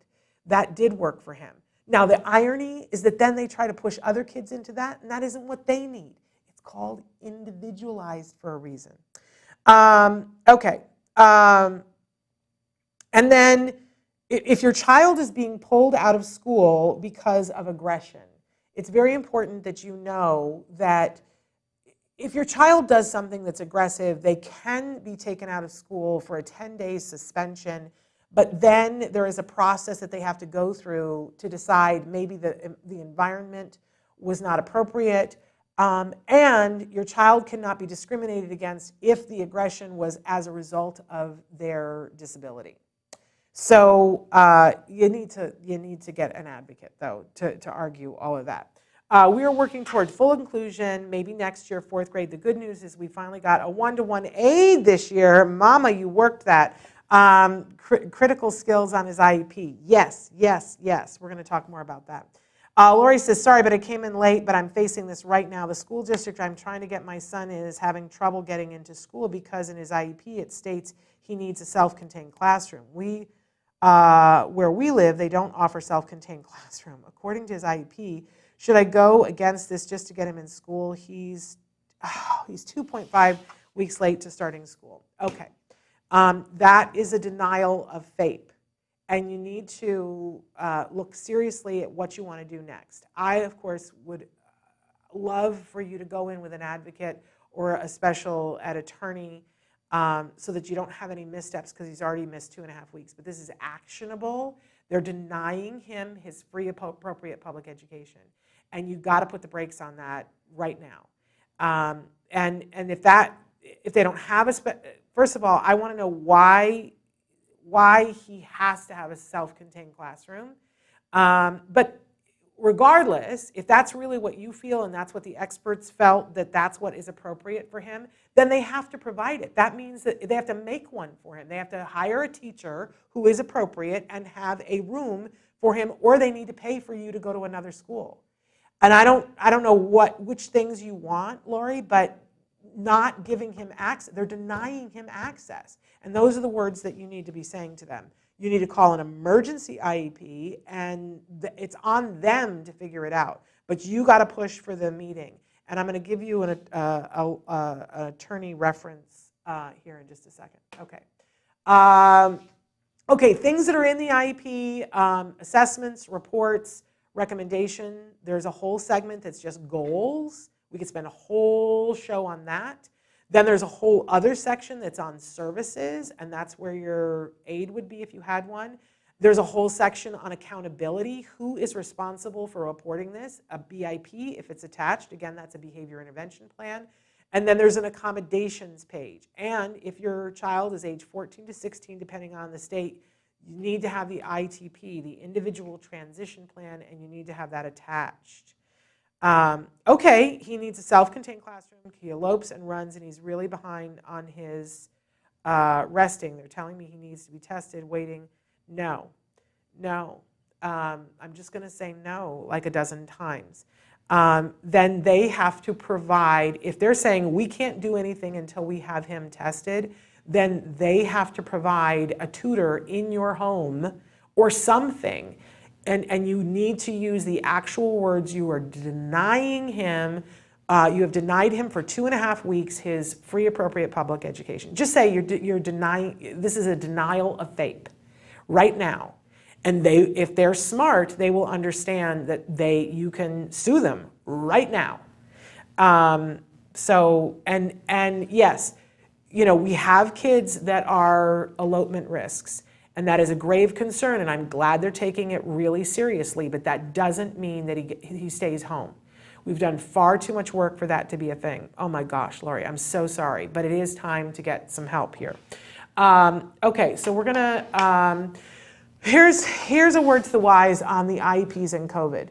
That did work for him. Now the irony is that then they try to push other kids into that, and that isn't what they need. Called individualized for a reason. Okay. And then if your child is being pulled out of school because of aggression, it's very important that you know that if your child does something that's aggressive, they can be taken out of school for a 10-day suspension, but then there is a process that they have to go through to decide maybe the environment was not appropriate. And your child cannot be discriminated against if the aggression was as a result of their disability. So you need to get an advocate, though, to argue all of that. We are working toward full inclusion, maybe next year, 4th grade. The good news is we finally got a 1-to-1 aide this year. Mama, you worked that. Critical skills on his IEP. Yes, yes, yes. We're going to talk more about that. Lori says, sorry, but I came in late, but I'm facing this right now. The school district I'm trying to get my son in is having trouble getting into school because in his IEP it states he needs a self-contained classroom. Where we live, they don't offer self-contained classroom. According to his IEP, should I go against this just to get him in school? He's 2.5 weeks late to starting school. Okay, that is a denial of FAPE. And you need to look seriously at what you want to do next. I, of course, would love for you to go in with an advocate or a special ed attorney so that you don't have any missteps because he's already missed 2.5 weeks. But this is actionable. They're denying him his free appropriate public education. And you've got to put the brakes on that right now. And if they don't have first of all, I want to know why he has to have a self-contained classroom. But regardless, if that's really what you feel and that's what the experts felt that that's what is appropriate for him, then they have to provide it. That means that they have to make one for him. They have to hire a teacher who is appropriate and have a room for him, or they need to pay for you to go to another school. And I don't know which things you want, Lori, but not giving him access. They're denying him access. And those are the words that you need to be saying to them. You need to call an emergency IEP, and it's on them to figure it out. But you got to push for the meeting. And I'm going to give you an attorney reference here in just a second. Okay. Okay, things that are in the IEP, assessments, reports, recommendation. There's a whole segment that's just goals. We could spend a whole show on that. Then there's a whole other section that's on services, and that's where your aide would be if you had one. There's a whole section on accountability. Who is responsible for reporting this? A BIP, if it's attached. Again, that's a behavior intervention plan. And then there's an accommodations page. And if your child is age 14 to 16, depending on the state, you need to have the ITP, the individual transition plan, and you need to have that attached. Okay, he needs a self-contained classroom. He elopes and runs, and he's really behind on his resting. They're telling me he needs to be tested, waiting. No. I'm just going to say no like a dozen times. Then they have to provide, if they're saying we can't do anything until we have him tested, then they have to provide a tutor in your home or something. And you need to use the actual words. You are denying him, you have denied him for 2.5 weeks his free appropriate public education. Just say you're denying, this is a denial of FAPE right now. And if they're smart, they will understand that you can sue them right now. And yes, we have kids that are elopement risks. And that is a grave concern, and I'm glad they're taking it really seriously, but that doesn't mean that he stays home. We've done far too much work for that to be a thing. Oh my gosh, Lori, I'm so sorry, but it is time to get some help here. Okay, so we're gonna, here's a word to the wise on the IEPs and COVID.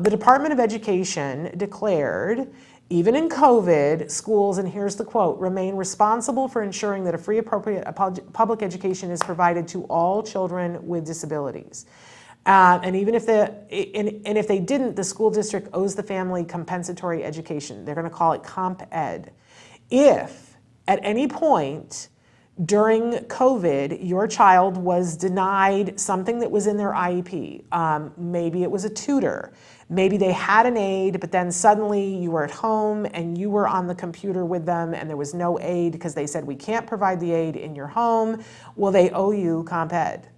The Department of Education declared, even in COVID, schools, and here's the quote, remain responsible for ensuring that a free, appropriate public education is provided to all children with disabilities. And even if if they didn't, the school district owes the family compensatory education. They're going to call it Comp Ed. If at any point during COVID, your child was denied something that was in their IEP, maybe it was a tutor, maybe they had an aide, but then suddenly you were at home and you were on the computer with them and there was no aide because they said we can't provide the aide in your home, well, they owe you Comp Ed.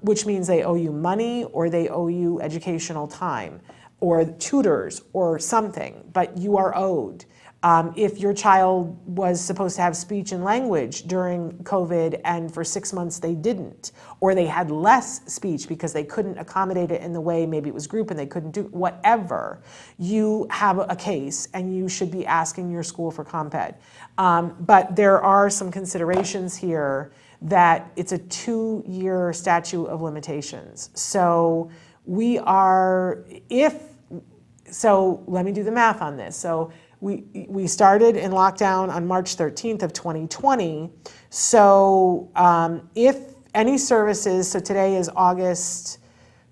Which means they owe you money or they owe you educational time or tutors or something, but you are owed. If your child was supposed to have speech and language during COVID and for 6 months they didn't, or they had less speech because they couldn't accommodate it in the way, maybe it was group and they couldn't do whatever, you have a case and you should be asking your school for Comp Ed. But there are some considerations here that it's a 2-year statute of limitations. So we are, so let me do the math on this. So we started in lockdown on March 13th of 2020. So if any services, so today is August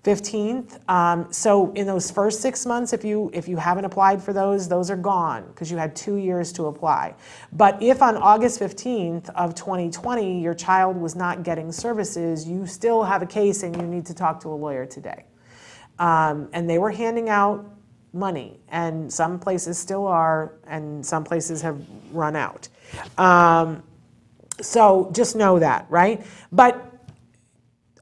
15th. So in those first 6 months, if you haven't applied for those are gone because you had 2 years to apply. But if on August 15th of 2020, your child was not getting services, you still have a case and you need to talk to a lawyer today. And they were handing out money, and some places still are, and some places have run out. So just know that, right? But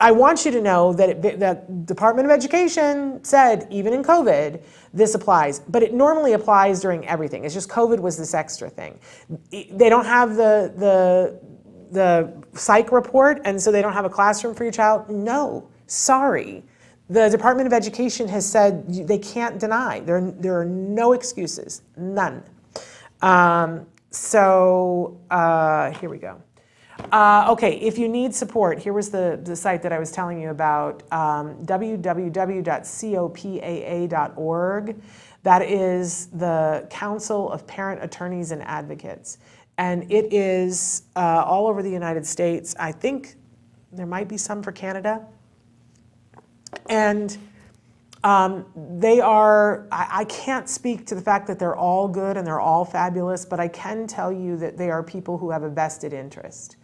I want you to know that the Department of Education said, even in COVID, this applies, but it normally applies during everything. It's just COVID was this extra thing. They don't have the psych report, and so they don't have a classroom for your child. No, sorry. The Department of Education has said they can't deny. There are no excuses, none. Here we go. Okay, if you need support, here was the site that I was telling you about, www.copaa.org. That is the Council of Parent Attorneys and Advocates. And it is all over the United States. I think there might be some for Canada. And they are, I can't speak to the fact that they're all good and they're all fabulous, but I can tell you that they are people who have a vested interest.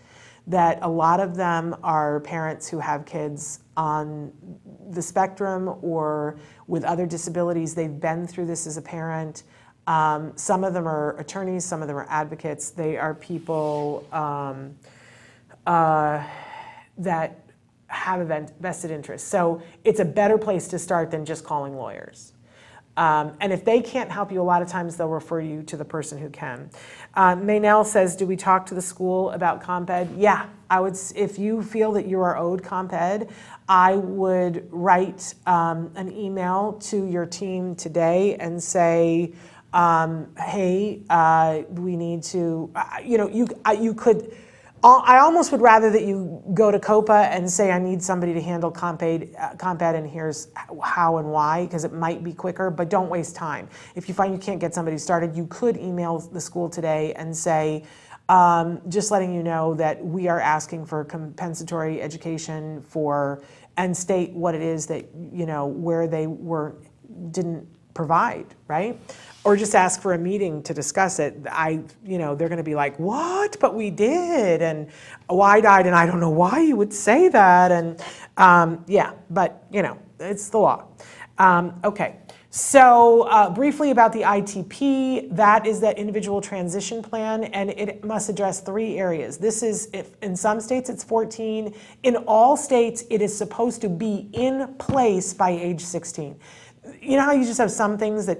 That a lot of them are parents who have kids on the spectrum or with other disabilities. They've been through this as a parent. Some of them are attorneys, some of them are advocates. They are people that have a vested interest. So it's a better place to start than just calling lawyers. And if they can't help you, a lot of times they'll refer you to the person who can. Maynell says, do we talk to the school about Comp Ed? Yeah, I would. If you feel that you are owed Comp Ed, I would write an email to your team today and say, hey, we need to, you could, I almost would rather that you go to COPA and say, I need somebody to handle Comp Ed and here's how and why, because it might be quicker, but don't waste time. If you find you can't get somebody started, you could email the school today and say, just letting you know that we are asking for compensatory education and state what it is that, where they didn't provide, right? Or just ask for a meeting to discuss it. They're going to be like, what? But we did, and wide-eyed, and I don't know why you would say that, and but it's the law. Okay, so briefly about the ITP, that is that individual transition plan, and it must address 3 areas. This is, in some states it's 14. In all states, it is supposed to be in place by age 16. You know how you just have some things that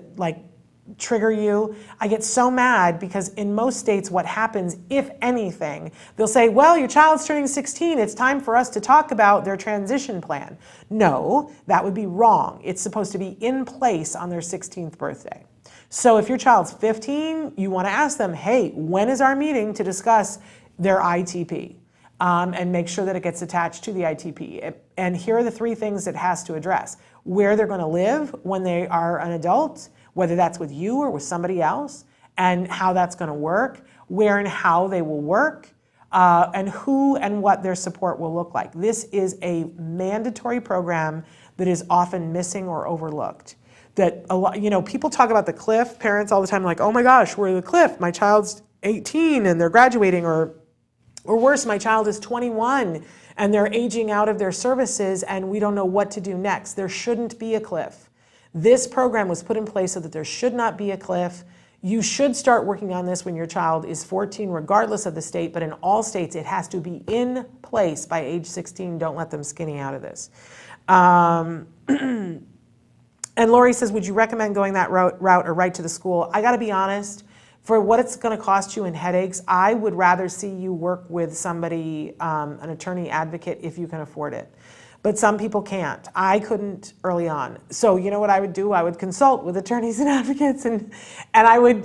trigger you? I get so mad because in most states what happens, if anything, they'll say, well, your child's turning 16, it's time for us to talk about their transition plan. No, that would be wrong. It's supposed to be in place on their 16th birthday. So if your child's 15, you want to ask them, hey, when is our meeting to discuss their ITP? And make sure that it gets attached to the ITP. And here are the 3 things it has to address: where they're going to live when they are an adult, whether that's with you or with somebody else, and how that's going to work, where and how they will work, and who and what their support will look like. This is a mandatory program that is often missing or overlooked. That a lot, people talk about the cliff, parents all the time, like, oh my gosh, we're the cliff. My child's 18 and they're graduating, or worse, my child is 21 and they're aging out of their services and we don't know what to do next. There shouldn't be a cliff. This program was put in place so that there should not be a cliff. You should start working on this when your child is 14, regardless of the state, but in all states, it has to be in place by age 16. Don't let them skinny out of this. And Lori says, would you recommend going that route or right to the school? I gotta be honest, for what it's gonna cost you in headaches, I would rather see you work with somebody, an attorney advocate, if you can afford it. But some people can't. I couldn't early on. So you know what I would do? I would consult with attorneys and advocates, and I would,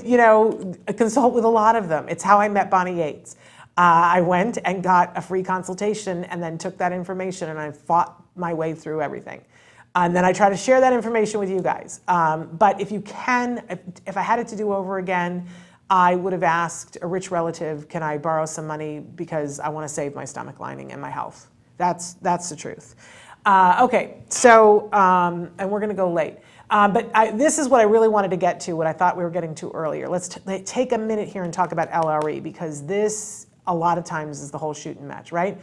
consult with a lot of them. It's how I met Bonnie Yates. I went and got a free consultation and then took that information and I fought my way through everything. And then I try to share that information with you guys. But if you can, if I had it to do over again, I would have asked a rich relative, can I borrow some money because I want to save my stomach lining and my health. That's the truth. Okay, so, and we're going to go late. But this is what I really wanted to get to, what I thought we were getting to earlier. Let's take a minute here and talk about LRE, because this, a lot of times, is the whole shooting match, right?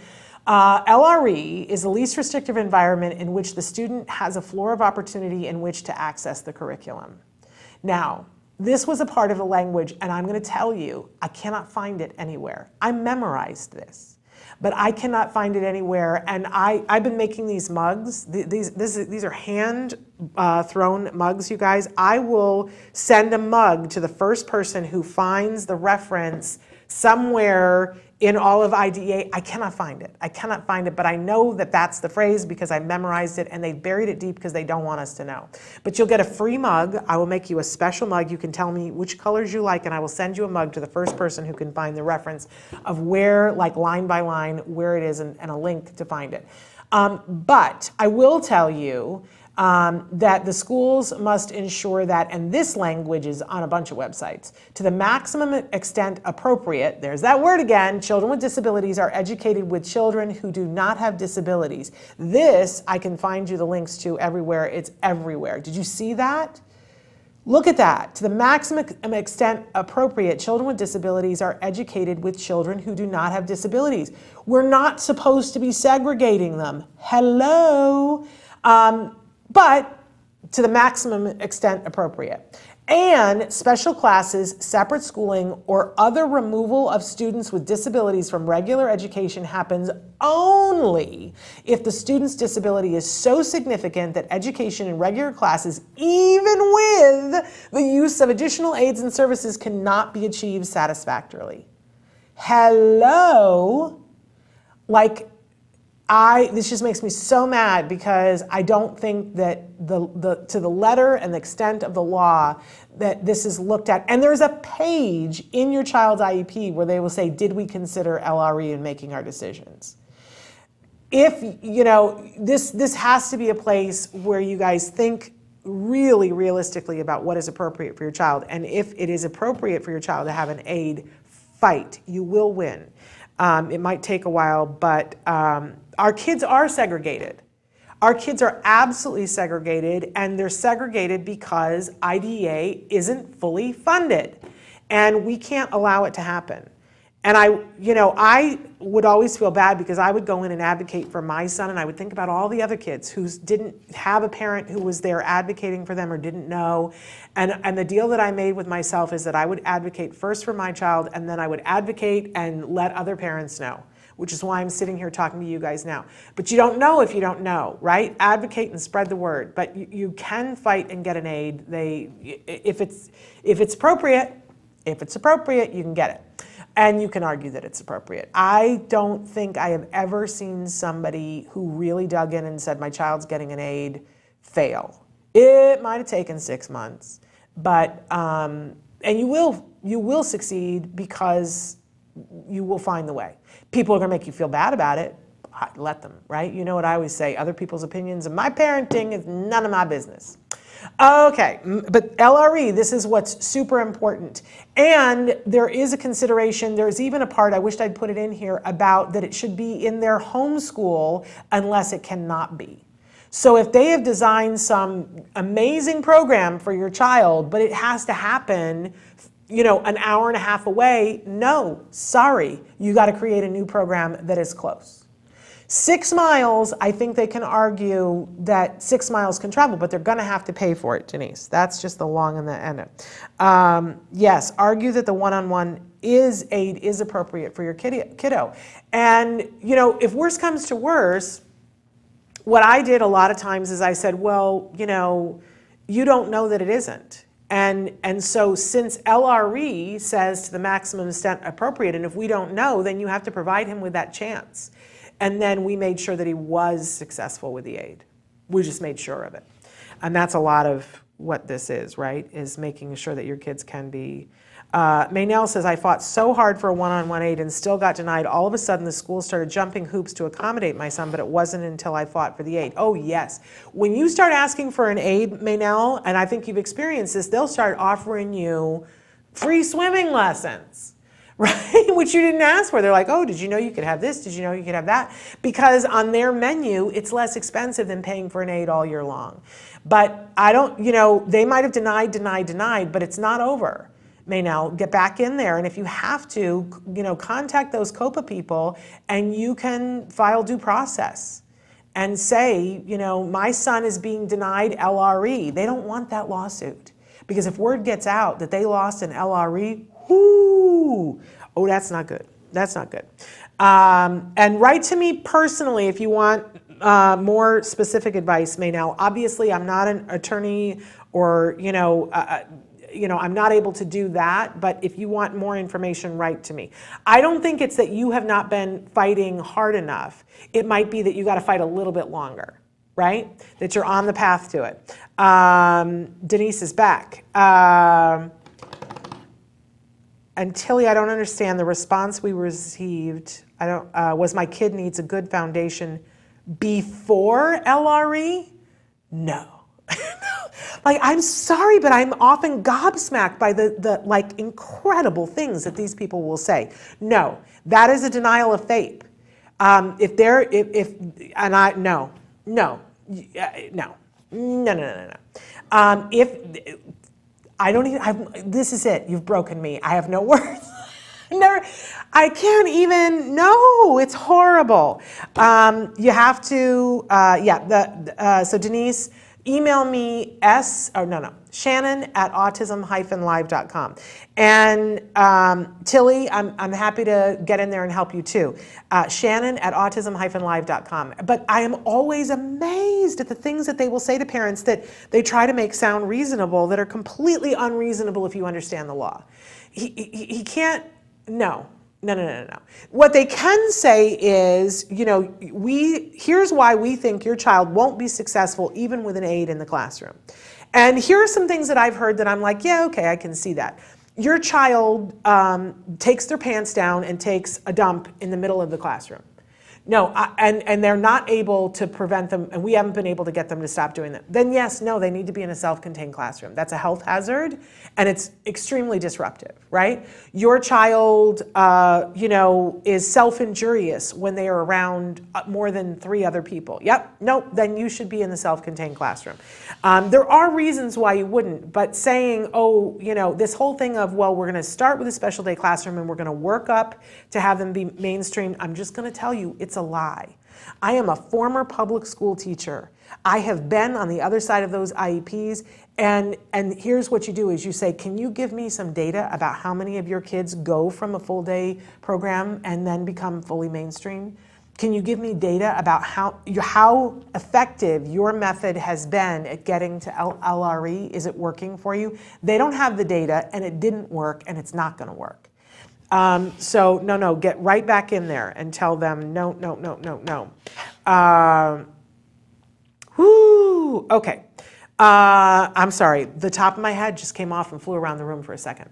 LRE is the least restrictive environment in which the student has a floor of opportunity in which to access the curriculum. Now, this was a part of the language, and I'm going to tell you, I cannot find it anywhere. I memorized this, but I cannot find it anywhere. And I've been making these mugs. These are hand thrown mugs, you guys. I will send a mug to the first person who finds the reference somewhere in all of IDEA. I cannot find it. I cannot find it, but I know that that's the phrase because I memorized it, and they buried it deep because they don't want us to know. But you'll get a free mug. I will make you a special mug. You can tell me which colors you like, and I will send you a mug to the first person who can find the reference of where, like line by line, where it is, and a link to find it. But I will tell you that the schools must ensure that, and this language is on a bunch of websites, to the maximum extent appropriate, there's that word again, children with disabilities are educated with children who do not have disabilities. This, I can find you the links to everywhere. It's everywhere. Did you see that? Look at that. To the maximum extent appropriate, children with disabilities are educated with children who do not have disabilities. We're not supposed to be segregating them. Hello? But to the maximum extent appropriate. And special classes, separate schooling, or other removal of students with disabilities from regular education happens only if the student's disability is so significant that education in regular classes, even with the use of additional aids and services, cannot be achieved satisfactorily. Hello? This just makes me so mad because I don't think that to the letter and the extent of the law that this is looked at. And there's a page in your child's IEP where they will say, did we consider LRE in making our decisions? If, this has to be a place where you guys think really realistically about what is appropriate for your child. And if it is appropriate for your child to have an aid, fight. You will win. It might take a while, but our kids are segregated. Our kids are absolutely segregated, and they're segregated because IDEA isn't fully funded, and we can't allow it to happen. And I would always feel bad because I would go in and advocate for my son, and I would think about all the other kids who didn't have a parent who was there advocating for them or didn't know. And the deal that I made with myself is that I would advocate first for my child, and then I would advocate and let other parents know. which is why I'm sitting here talking to you guys now. But you don't know if you don't know, right? Advocate and spread the word. But you can fight and get an aid. If it's appropriate, you can get it. And you can argue that it's appropriate. I don't think I have ever seen somebody who really dug in and said, my child's getting an aid, fail. It might have taken 6 months, but, and you will succeed because you will find the way. People are gonna make you feel bad about it. Let them, right? You know what I always say, other people's opinions of my parenting is none of my business. Okay, but LRE, this is what's super important. And there is a consideration, there's even a part, I wished I'd put it in here, about that it should be in their home school unless it cannot be. So if they have designed some amazing program for your child, but it has to happen, you know, an hour and a half away, no, sorry, you got to create a new program that is close. 6 miles, I think they can argue that 6 miles can travel, but they're going to have to pay for it, Denise. That's just the long and the end. Yes, argue that the one-on-one aid is appropriate for your kiddo. And, you know, if worse comes to worse, what I did a lot of times is I said, well, you know, you don't know that it isn't. And so since LRE says to the maximum extent appropriate, and if we don't know, then you have to provide him with that chance. And then we made sure that he was successful with the aid. We just made sure of it. And that's a lot of what this is, right? Is making sure that your kids can be. Maynell says, I fought so hard for a one-on-one aid and still got denied. All of a sudden, the school started jumping hoops to accommodate my son, but it wasn't until I fought for the aid. Oh, yes. When you start asking for an aid, Maynell, and I think you've experienced this, they'll start offering you free swimming lessons, right? Which you didn't ask for. They're like, oh, did you know you could have this? Did you know you could have that? Because on their menu, it's less expensive than paying for an aid all year long. But I don't, you know, they might have denied, but it's not over. Maynell, get back in there, and if you have to, you know, contact those COPA people, and you can file due process and say, you know, my son is being denied LRE. They don't want that lawsuit, because if word gets out that they lost an LRE, whoo, oh, that's not good. That's not good. And write to me personally if you want more specific advice, Maynell. Obviously, I'm not an attorney, or I'm not able to do that, but if you want more information, write to me. I don't think it's that you have not been fighting hard enough. It might be that you got to fight a little bit longer, right? That you're on the path to it. Denise is back. And Tilly, I don't understand the response we received. Was my kid needs a good foundation before LRE? No. Like, I'm sorry, but I'm often gobsmacked by the like incredible things that these people will say. No, that is a denial of faith. No. This is it. You've broken me. I have no words. I can't even, no, it's horrible. You have to, so Denise, email me Shannon at autism-live.com. And Tilly, I'm happy to get in there and help you too. Shannon at autism-live.com. But I am always amazed at the things that they will say to parents that they try to make sound reasonable that are completely unreasonable if you understand the law. He can't, no. What they can say is, you know, here's why we think your child won't be successful even with an aid in the classroom. And here are some things that I've heard that I'm like, yeah, okay, I can see that. Your child takes their pants down and takes a dump in the middle of the classroom. No, and they're not able to prevent them, and we haven't been able to get them to stop doing that. Then yes, no, they need to be in a self-contained classroom. That's a health hazard, and it's extremely disruptive, right? Your child, is self-injurious when they are around more than 3 other people. Yep, nope, then you should be in the self-contained classroom. There are reasons why you wouldn't, but saying, oh, you know, this whole thing of, well, we're gonna start with a special day classroom and we're gonna work up to have them be mainstream, I'm just gonna tell you, it's It's a lie. I am a former public school teacher. I have been on the other side of those IEPs, and here's what you do is you say, can you give me some data about how many of your kids go from a full day program and then become fully mainstream? Can you give me data about how effective your method has been at getting to LRE? Is it working for you? They don't have the data, and it didn't work, and it's not going to work. So no, get right back in there and tell them no. Okay. I'm sorry. The top of my head just came off and flew around the room for a second.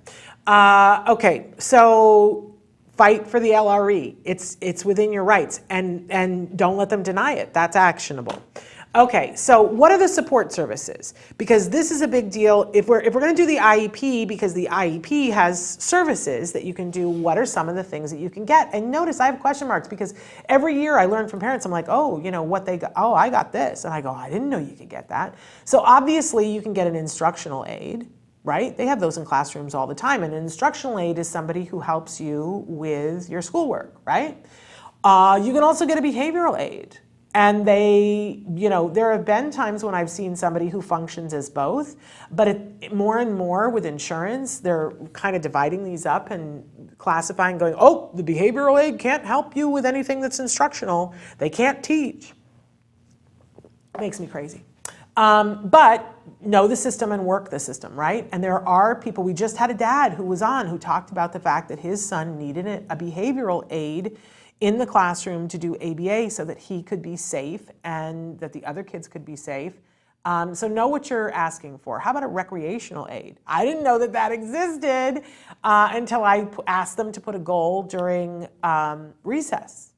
Okay, so fight for the LRE. It's within your rights, and don't let them deny it. That's actionable. Okay, so what are the support services? Because this is a big deal. If we're going to do the IEP, because the IEP has services that you can do, what are some of the things that you can get? And notice I have question marks because every year I learn from parents, I'm like, oh, you know, what they got, oh, I got this. And I go, I didn't know you could get that. So obviously you can get an instructional aid, right? They have those in classrooms all the time. And an instructional aid is somebody who helps you with your schoolwork, right? You can also get a behavioral aid. And they, you know, there have been times when I've seen somebody who functions as both, but more and more with insurance, they're kind of dividing these up and classifying, going, oh, the behavioral aid can't help you with anything that's instructional. They can't teach. It makes me crazy. But know the system and work the system, right? And there are people, we just had a dad who was on who talked about the fact that his son needed a behavioral aid in the classroom to do ABA so that he could be safe and that the other kids could be safe. So know what you're asking for. How about a recreational aid? I didn't know that that existed until I asked them to put a goal during recess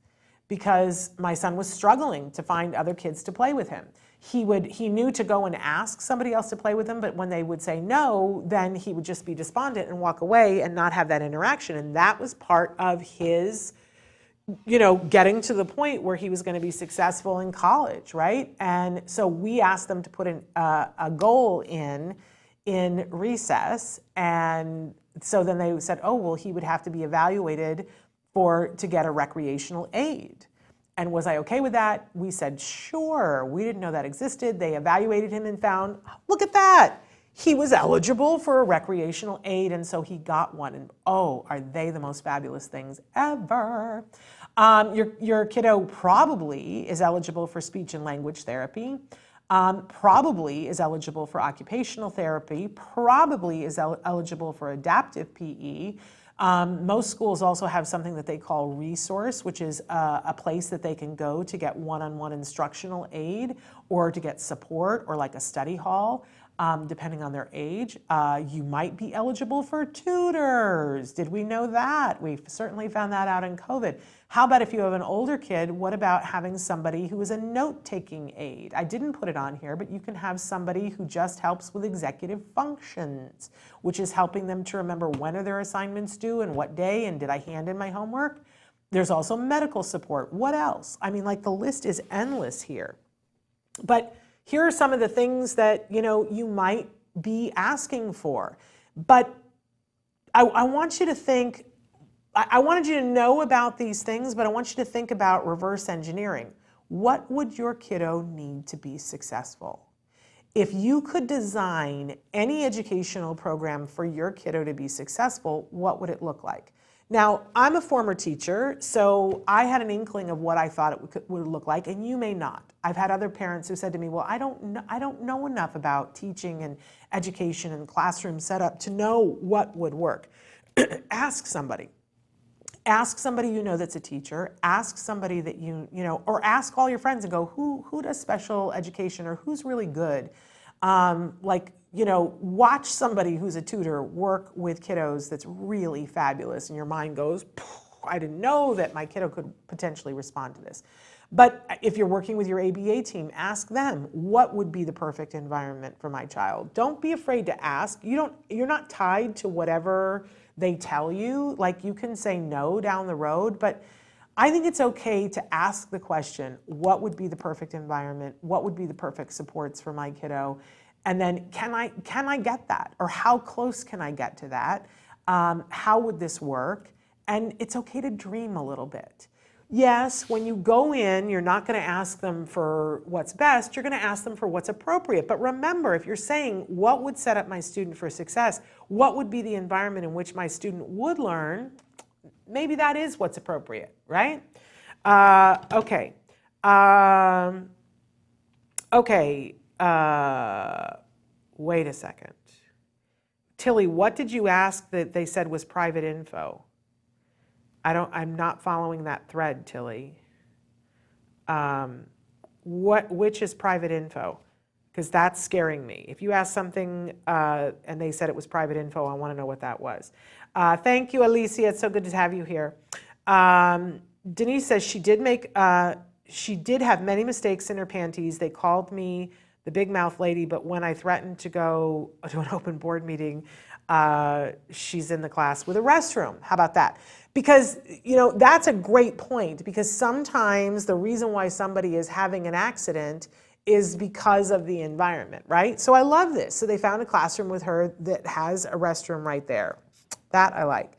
because my son was struggling to find other kids to play with him. He knew to go and ask somebody else to play with him, but when they would say no, then he would just be despondent and walk away and not have that interaction. And that was part of his, you know, getting to the point where he was going to be successful in college, right? And so we asked them to put a goal in recess, and so then they said, oh, well, he would have to be evaluated to get a recreational aid. And was I okay with that? We said, sure. We didn't know that existed. They evaluated him and found, look at that. He was eligible for a recreational aid, and so he got one. And oh, are they the most fabulous things ever? Your kiddo probably is eligible for speech and language therapy, probably is eligible for occupational therapy, probably is eligible for adaptive PE. Most schools also have something that they call resource, which is a place that they can go to get one-on-one instructional aid or to get support or like a study hall. Depending on their age. You might be eligible for tutors. Did we know that? We've certainly found that out in COVID. How about if you have an older kid, what about having somebody who is a note-taking aide? I didn't put it on here, but you can have somebody who just helps with executive functions, which is helping them to remember when are their assignments due and what day and did I hand in my homework? There's also medical support. What else? I mean, like the list is endless here. But here are some of the things that, you know, you might be asking for. But I want you to think, I wanted you to know about these things, but I want you to think about reverse engineering. What would your kiddo need to be successful? If you could design any educational program for your kiddo to be successful, what would it look like? Now, I'm a former teacher, so I had an inkling of what I thought it would look like, and you may not. I've had other parents who said to me, well, I don't know enough about teaching and education and classroom setup to know what would work. Ask somebody. Ask somebody you know that's a teacher. Ask somebody that you know, or ask all your friends and go, who does special education or who's really good? You know, watch somebody who's a tutor work with kiddos that's really fabulous, and your mind goes, I didn't know that my kiddo could potentially respond to this. But if you're working with your ABA team, ask them, what would be the perfect environment for my child? Don't be afraid to ask. You're not tied to whatever they tell you. Like, you can say no down the road, but I think it's okay to ask the question, what would be the perfect environment? What would be the perfect supports for my kiddo? And then can I get that? Or how close can I get to that? How would this work? And it's okay to dream a little bit. Yes, when you go in, you're not going to ask them for what's best, you're going to ask them for what's appropriate. But remember, if you're saying, what would set up my student for success? What would be the environment in which my student would learn? Maybe that is what's appropriate, right? Okay. Wait a second. Tilly, what did you ask that they said was private info? I'm not following that thread, Tilly. Which is private info? Because that's scaring me. If you asked something and they said it was private info, I want to know what that was. Thank you, Alicia. It's so good to have you here. Denise says she did have many mistakes in her panties. They called me the big mouth lady, but when I threatened to go to an open board meeting, she's in the class with a restroom. How about that? Because, that's a great point, because sometimes the reason why somebody is having an accident is because of the environment, right? So I love this. So they found a classroom with her that has a restroom right there. That I like.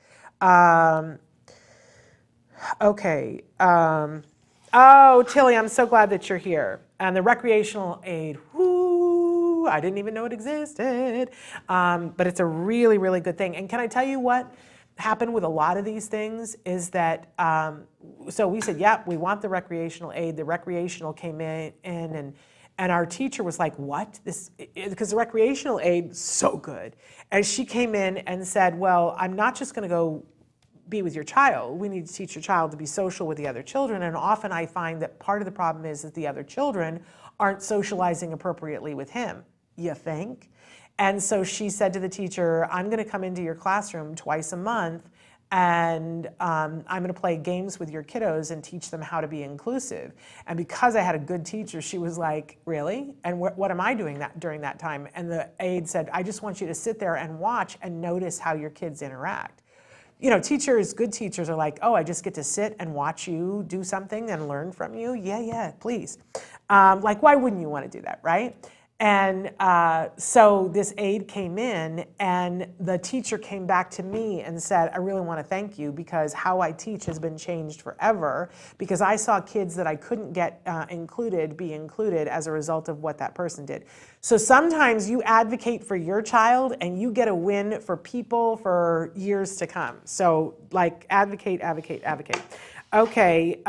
Okay. Oh, Tilly, I'm so glad that you're here. And the recreational aid, whoo, I didn't even know it existed. But it's a really, really good thing. And can I tell you what happened with a lot of these things is that, so we said, yep, we want the recreational aid. The recreational came in and our teacher was like, what? Because the recreational aid is so good. And she came in and said, well, I'm not just going to go be with your child. We need to teach your child to be social with the other children. And often I find that part of the problem is that the other children aren't socializing appropriately with him. You think? And so she said to the teacher, I'm going to come into your classroom twice a month and I'm going to play games with your kiddos and teach them how to be inclusive. And because I had a good teacher, she was like, really? And what am I doing during that time? And the aide said, I just want you to sit there and watch and notice how your kids interact. Good teachers are like, oh, I just get to sit and watch you do something and learn from you? Yeah, please. Why wouldn't you want to do that, right? And so this aide came in and the teacher came back to me and said, I really want to thank you because how I teach has been changed forever because I saw kids that I couldn't get be included as a result of what that person did. So sometimes you advocate for your child and you get a win for people for years to come. So advocate. Okay.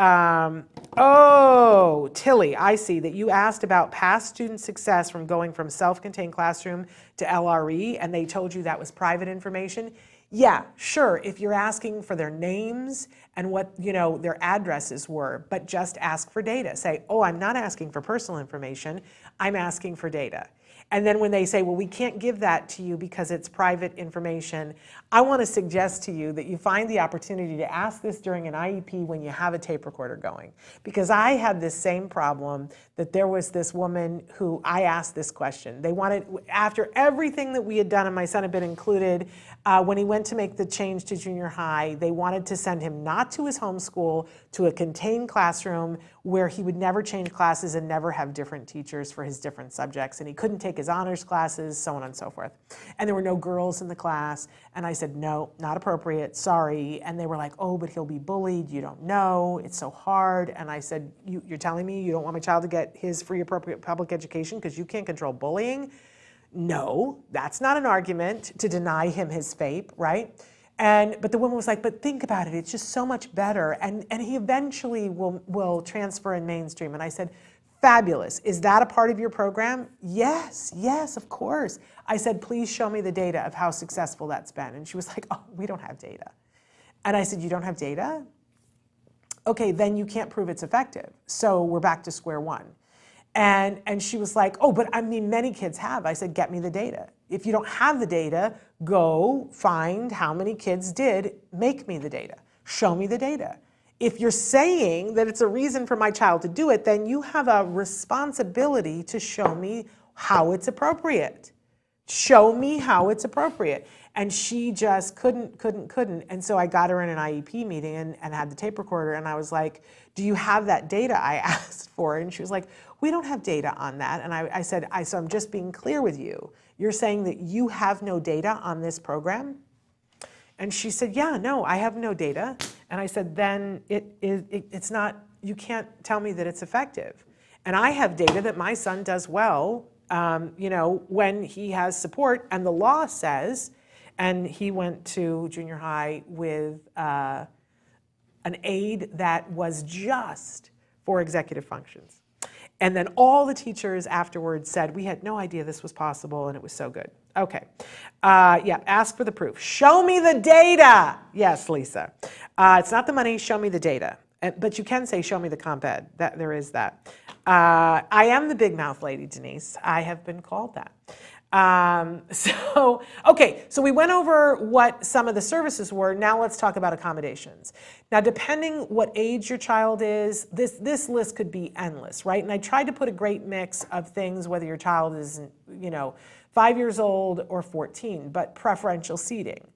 Tilly, I see that you asked about past student success from going from self-contained classroom to LRE, and they told you that was private information. Yeah, sure, if you're asking for their names and what their addresses were, but just ask for data. Say, oh, I'm not asking for personal information, I'm asking for data. And then when they say, well, we can't give that to you because it's private information, I want to suggest to you that you find the opportunity to ask this during an IEP when you have a tape recorder going. Because I had this same problem that there was this woman who I asked this question. They wanted, after everything that we had done and my son had been included, when he went to make the change to junior high, they wanted to send him not to his home school, to a contained classroom where he would never change classes and never have different teachers for his different subjects. And he couldn't take his honors classes, so on and so forth. And there were no girls in the class. And I said, no, not appropriate, sorry. And they were like, oh, but he'll be bullied. You don't know. It's so hard. And I said, you're telling me you don't want my child to get his free appropriate public education because you can't control bullying? No, that's not an argument to deny him his FAPE, right? But the woman was like, but think about it, it's just so much better. And he eventually will transfer in mainstream. And I said, fabulous. Is that a part of your program? Yes, of course. I said, please show me the data of how successful that's been. And she was like, oh, we don't have data. And I said, you don't have data? Okay, then you can't prove it's effective. So we're back to square one. And she was like, oh, but I mean, many kids have. I said, get me the data. If you don't have the data, go find how many kids did, make me the data, show me the data. If you're saying that it's a reason for my child to do it, then you have a responsibility to show me how it's appropriate. Show me how it's appropriate. And she just couldn't. And so I got her in an IEP meeting and had the tape recorder. And I was like, do you have that data I asked for? And she was like, we don't have data on that. And I said, so I'm just being clear with you. You're saying that you have no data on this program? And she said, yeah, no, I have no data. And I said, then it's not, you can't tell me that it's effective. And I have data that my son does well, when he has support. And the law says, and he went to junior high with an aide that was just for executive functions. And then all the teachers afterwards said, we had no idea this was possible, and it was so good. Okay. Yeah, ask for the proof. Show me the data. Yes, Lisa. It's not the money, show me the data. But you can say, show me the comp ed. There is that. I am the big mouth lady, Denise. I have been called that. Okay, so we went over what some of the services were. Now let's talk about accommodations. Now, depending what age your child is, this list could be endless, right? And I tried to put a great mix of things, whether your child is, 5 years old or 14, but preferential seating.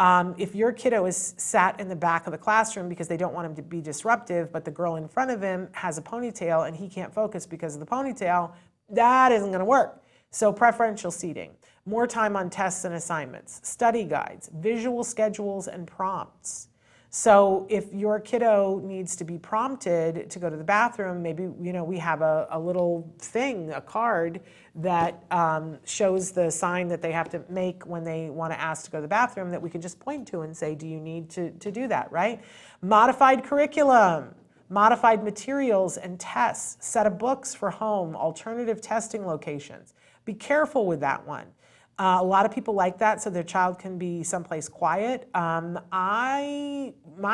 If your kiddo is sat in the back of the classroom because they don't want him to be disruptive, but the girl in front of him has a ponytail and he can't focus because of the ponytail, that isn't going to work. So preferential seating, more time on tests and assignments, study guides, visual schedules, and prompts. So if your kiddo needs to be prompted to go to the bathroom, maybe we have a little thing, a card that shows the sign that they have to make when they want to ask to go to the bathroom that we can just point to and say, do you need to do that, right? Modified curriculum, modified materials and tests, set of books for home, alternative testing locations. Be careful with that one. A lot of people like that so their child can be someplace quiet. My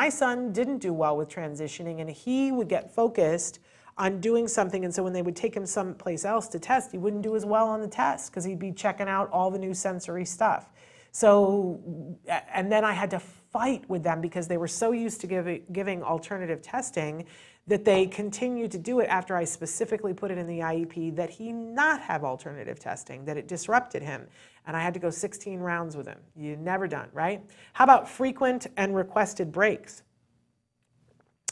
son didn't do well with transitioning, and he would get focused on doing something, and so when they would take him someplace else to test, he wouldn't do as well on the test because he'd be checking out all the new sensory stuff. So, and then I had to fight with them because they were so used to giving alternative testing that they continued to do it after I specifically put it in the IEP that he not have alternative testing, that it disrupted him. And I had to go 16 rounds with him. You're never done, right? How about frequent and requested breaks?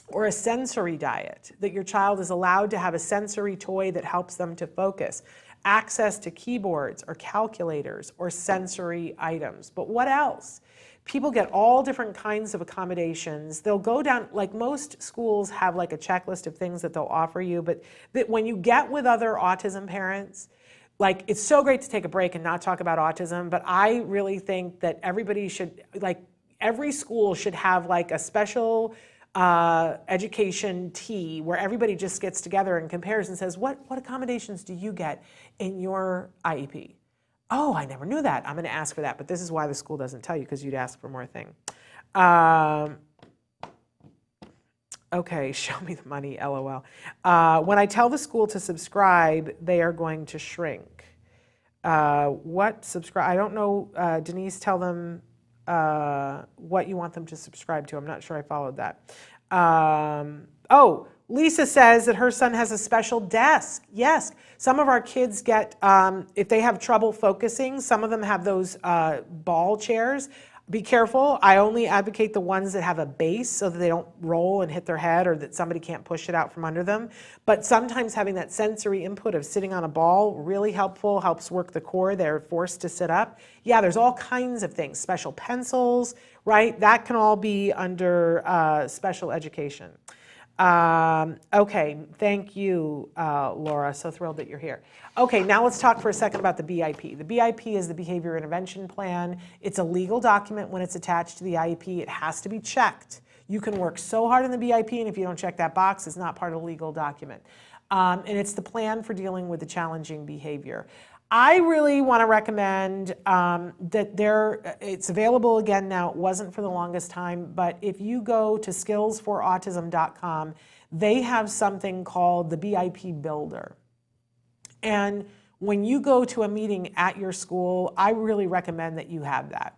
Or a sensory diet, that your child is allowed to have a sensory toy that helps them to focus. Access to keyboards or calculators or sensory items. But what else? People get all different kinds of accommodations. They'll go down, like most schools have like a checklist of things that they'll offer you, but that when you get with other autism parents, like it's so great to take a break and not talk about autism, but I really think that everybody should, like every school should have like a special education tea where everybody just gets together and compares and says, what accommodations do you get in your IEP? Oh, I never knew that. I'm going to ask for that. But this is why the school doesn't tell you, because you'd ask for more thing. Okay, show me the money, LOL. When I tell the school to subscribe, they are going to shrink. What subscribe? I don't know. Denise, tell them what you want them to subscribe to. I'm not sure I followed that. Oh, Lisa says that her son has a special desk. Yes, some of our kids get, if they have trouble focusing, some of them have those ball chairs. Be careful. I only advocate the ones that have a base so that they don't roll and hit their head or that somebody can't push it out from under them. But sometimes having that sensory input of sitting on a ball, really helpful, helps work the core. They're forced to sit up. Yeah, there's all kinds of things. Special pencils, right? That can all be under special education. Okay, thank you, Laura. So thrilled that you're here. Okay, now let's talk for a second about the BIP. The BIP is the Behavior Intervention Plan. It's a legal document when it's attached to the IEP. It has to be checked. You can work so hard in the BIP, and if you don't check that box, it's not part of the legal document. And it's the plan for dealing with the challenging behavior. I really want to recommend that it's available again now. It wasn't for the longest time, but if you go to skillsforautism.com, they have something called the BIP Builder. And when you go to a meeting at your school, I really recommend that you have that.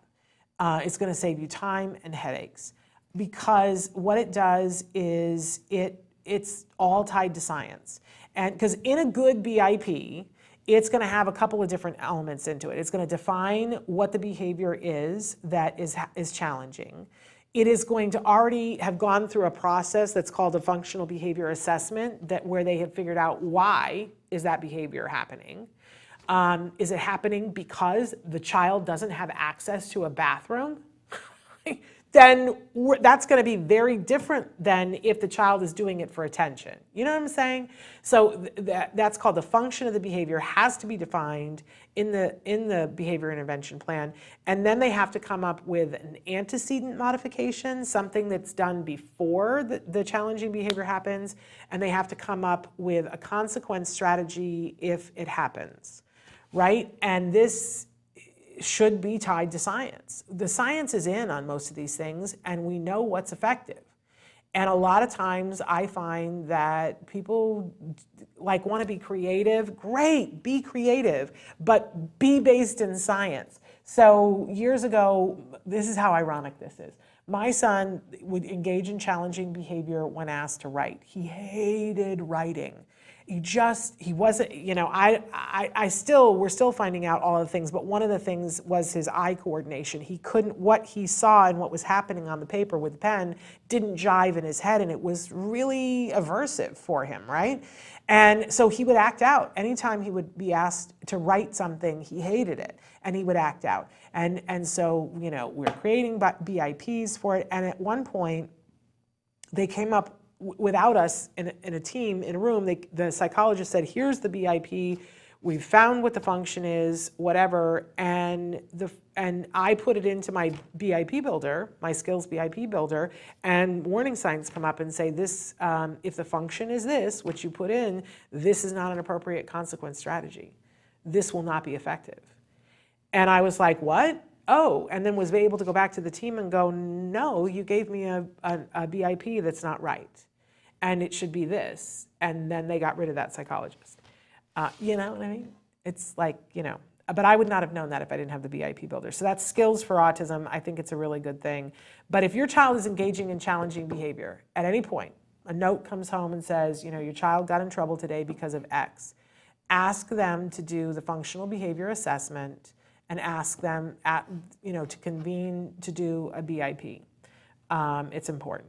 It's going to save you time and headaches, because what it does is it's all tied to science. And because in a good BIP, it's going to have a couple of different elements into it. It's going to define what the behavior is that is challenging. It is going to already have gone through a process that's called a functional behavior assessment, where they have figured out why is that behavior happening. Is it happening because the child doesn't have access to a bathroom? then that's going to be very different than if the child is doing it for attention. You know what I'm saying? So that's called the function of the behavior has to be defined in the behavior intervention plan. And then they have to come up with an antecedent modification, something that's done before the challenging behavior happens. And they have to come up with a consequence strategy if it happens, right? And this should be tied to science. The science is in on most of these things, and we know what's effective. And a lot of times I find that people like want to be creative. Great, be creative, but be based in science. So years ago, this is how ironic this is. My son would engage in challenging behavior when asked to write. He hated writing. He wasn't, you know, we're still finding out all of the things, but one of the things was his eye coordination. He couldn't, what he saw and what was happening on the paper with the pen didn't jive in his head, and it was really aversive for him, right? And so he would act out. Anytime he would be asked to write something, he hated it, and he would act out. And so, you know, we're creating BIPs for it, and at one point, they came up without us in a team, in a room. The psychologist said, here's the BIP, we've found what the function is, whatever, and I put it into my BIP builder, my skills BIP builder, and warning signs come up and say, this, if the function is this, which you put in, this is not an appropriate consequence strategy. This will not be effective. And I was like, what? Oh, and then was able to go back to the team and go, no, you gave me a BIP that's not right. And it should be this. And then they got rid of that psychologist. You know what I mean? It's like, you know, but I would not have known that if I didn't have the BIP builder. So that's skills for autism. I think it's a really good thing. But if your child is engaging in challenging behavior at any point, a note comes home and says, you know, your child got in trouble today because of X, ask them to do the functional behavior assessment and ask them to convene to do a BIP. It's important.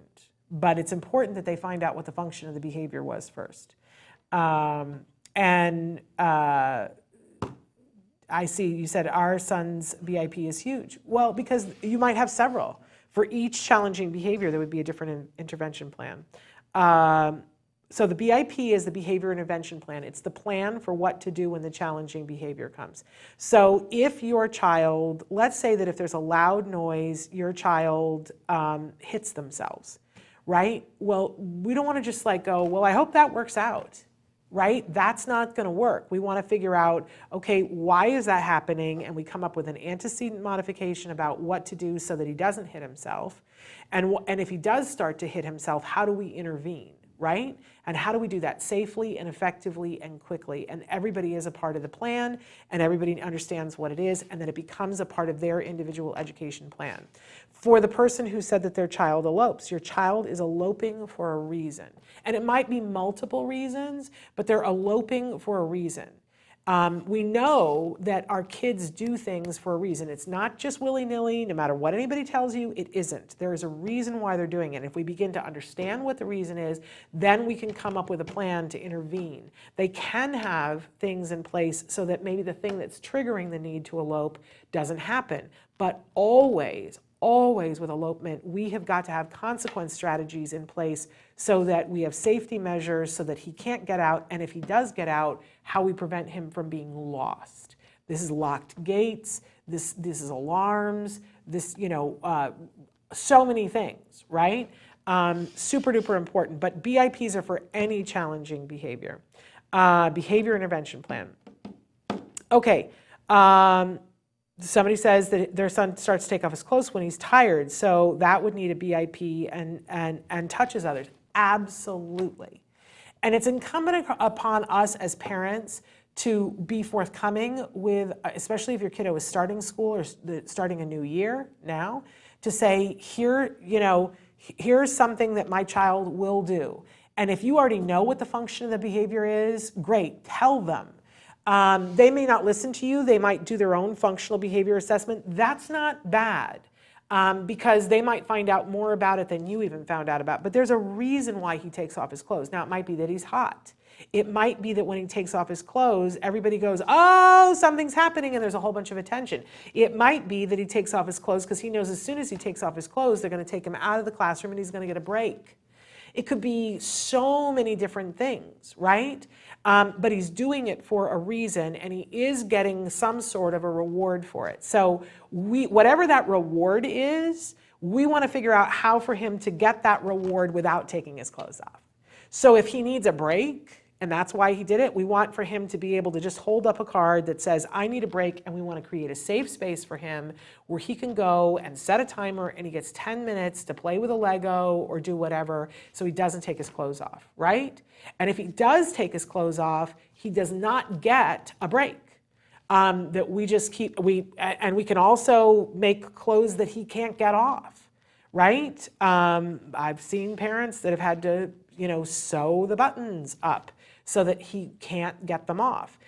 But it's important that they find out what the function of the behavior was first. I see you said our son's BIP is huge. Well, because you might have several. For each challenging behavior, there would be a different intervention plan. So the BIP is the behavior intervention plan. It's the plan for what to do when the challenging behavior comes. So if your child, let's say that if there's a loud noise, your child hits themselves. Right? Well, we don't want to just like go, well, I hope that works out, right? That's not going to work. We want to figure out, okay, why is that happening? And we come up with an antecedent modification about what to do so that he doesn't hit himself. And if he does start to hit himself, how do we intervene, right? And how do we do that safely and effectively and quickly? And everybody is a part of the plan, and everybody understands what it is, and then it becomes a part of their individual education plan. For the person who said that their child elopes, your child is eloping for a reason. And it might be multiple reasons, but they're eloping for a reason. We know that our kids do things for a reason. It's not just willy-nilly, no matter what anybody tells you, it isn't. There is a reason why they're doing it. And if we begin to understand what the reason is, then we can come up with a plan to intervene. They can have things in place so that maybe the thing that's triggering the need to elope doesn't happen. But always with elopement, we have got to have consequence strategies in place so that we have safety measures so that he can't get out, and if he does get out, how we prevent him from being lost. This is locked gates, this is alarms, this, you know, so many things, right? Super duper important, but BIPs are for any challenging behavior. Behavior intervention plan. Okay. Somebody says that their son starts to take off his clothes when he's tired, so that would need a BIP and touches others. Absolutely. And it's incumbent upon us as parents to be forthcoming with, especially if your kiddo is starting school or starting a new year now, to say, here, you know, here's something that my child will do. And if you already know what the function of the behavior is, great, tell them. They may not listen to you. They might do their own functional behavior assessment. That's not bad. because they might find out more about it than you even found out about. But there's a reason why he takes off his clothes. Now, it might be that he's hot. It might be that when he takes off his clothes, everybody goes, oh, something's happening, and there's a whole bunch of attention. It might be that he takes off his clothes because he knows as soon as he takes off his clothes, they're going to take him out of the classroom and he's going to get a break. It could be so many different things, right? But he's doing it for a reason, and he is getting some sort of a reward for it. So whatever that reward is, we want to figure out how for him to get that reward without taking his clothes off. So if he needs a break, and that's why he did it, we want for him to be able to just hold up a card that says, I need a break, and we want to create a safe space for him where he can go and set a timer and he gets 10 minutes to play with a Lego or do whatever so he doesn't take his clothes off, right? And if he does take his clothes off, he does not get a break. That we just keep, and we can also make clothes that he can't get off, right? I've seen parents that have had to, sew the buttons up so that he can't get them off.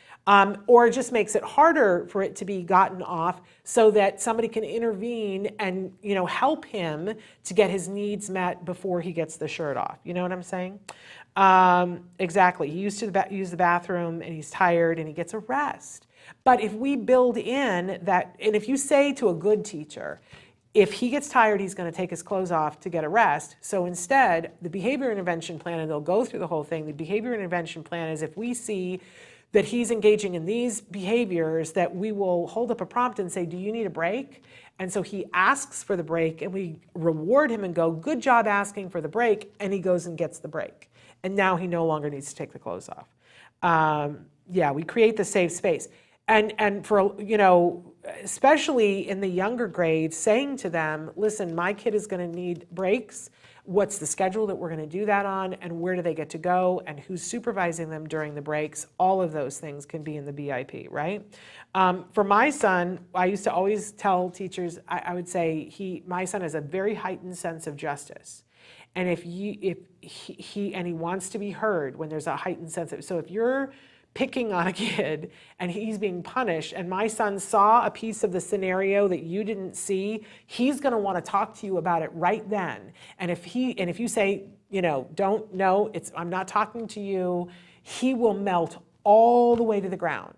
Or it just makes it harder for it to be gotten off so that somebody can intervene and help him to get his needs met before he gets the shirt off. You know what I'm saying? Exactly. He used to use the bathroom and he's tired and he gets a rest. But if we build in that, and if you say to a good teacher, if he gets tired, he's going to take his clothes off to get a rest. So instead, the behavior intervention plan, and they'll go through the whole thing, the behavior intervention plan is if we see that he's engaging in these behaviors, that we will hold up a prompt and say, do you need a break? And so he asks for the break, and we reward him and go, good job asking for the break, and he goes and gets the break. And now he no longer needs to take the clothes off. We create the safe space. And for, especially in the younger grades, saying to them, listen, my kid is going to need breaks. What's the schedule that we're going to do that on, and where do they get to go, and who's supervising them during the breaks? All of those things can be in the BIP, right? For my son, I used to always tell teachers, I would say my son has a very heightened sense of justice. And if he wants to be heard when there's a heightened sense of, so if you're picking on a kid and he's being punished, and my son saw a piece of the scenario that you didn't see, he's going to want to talk to you about it right then. And if you say, I'm not talking to you, he will melt all the way to the ground.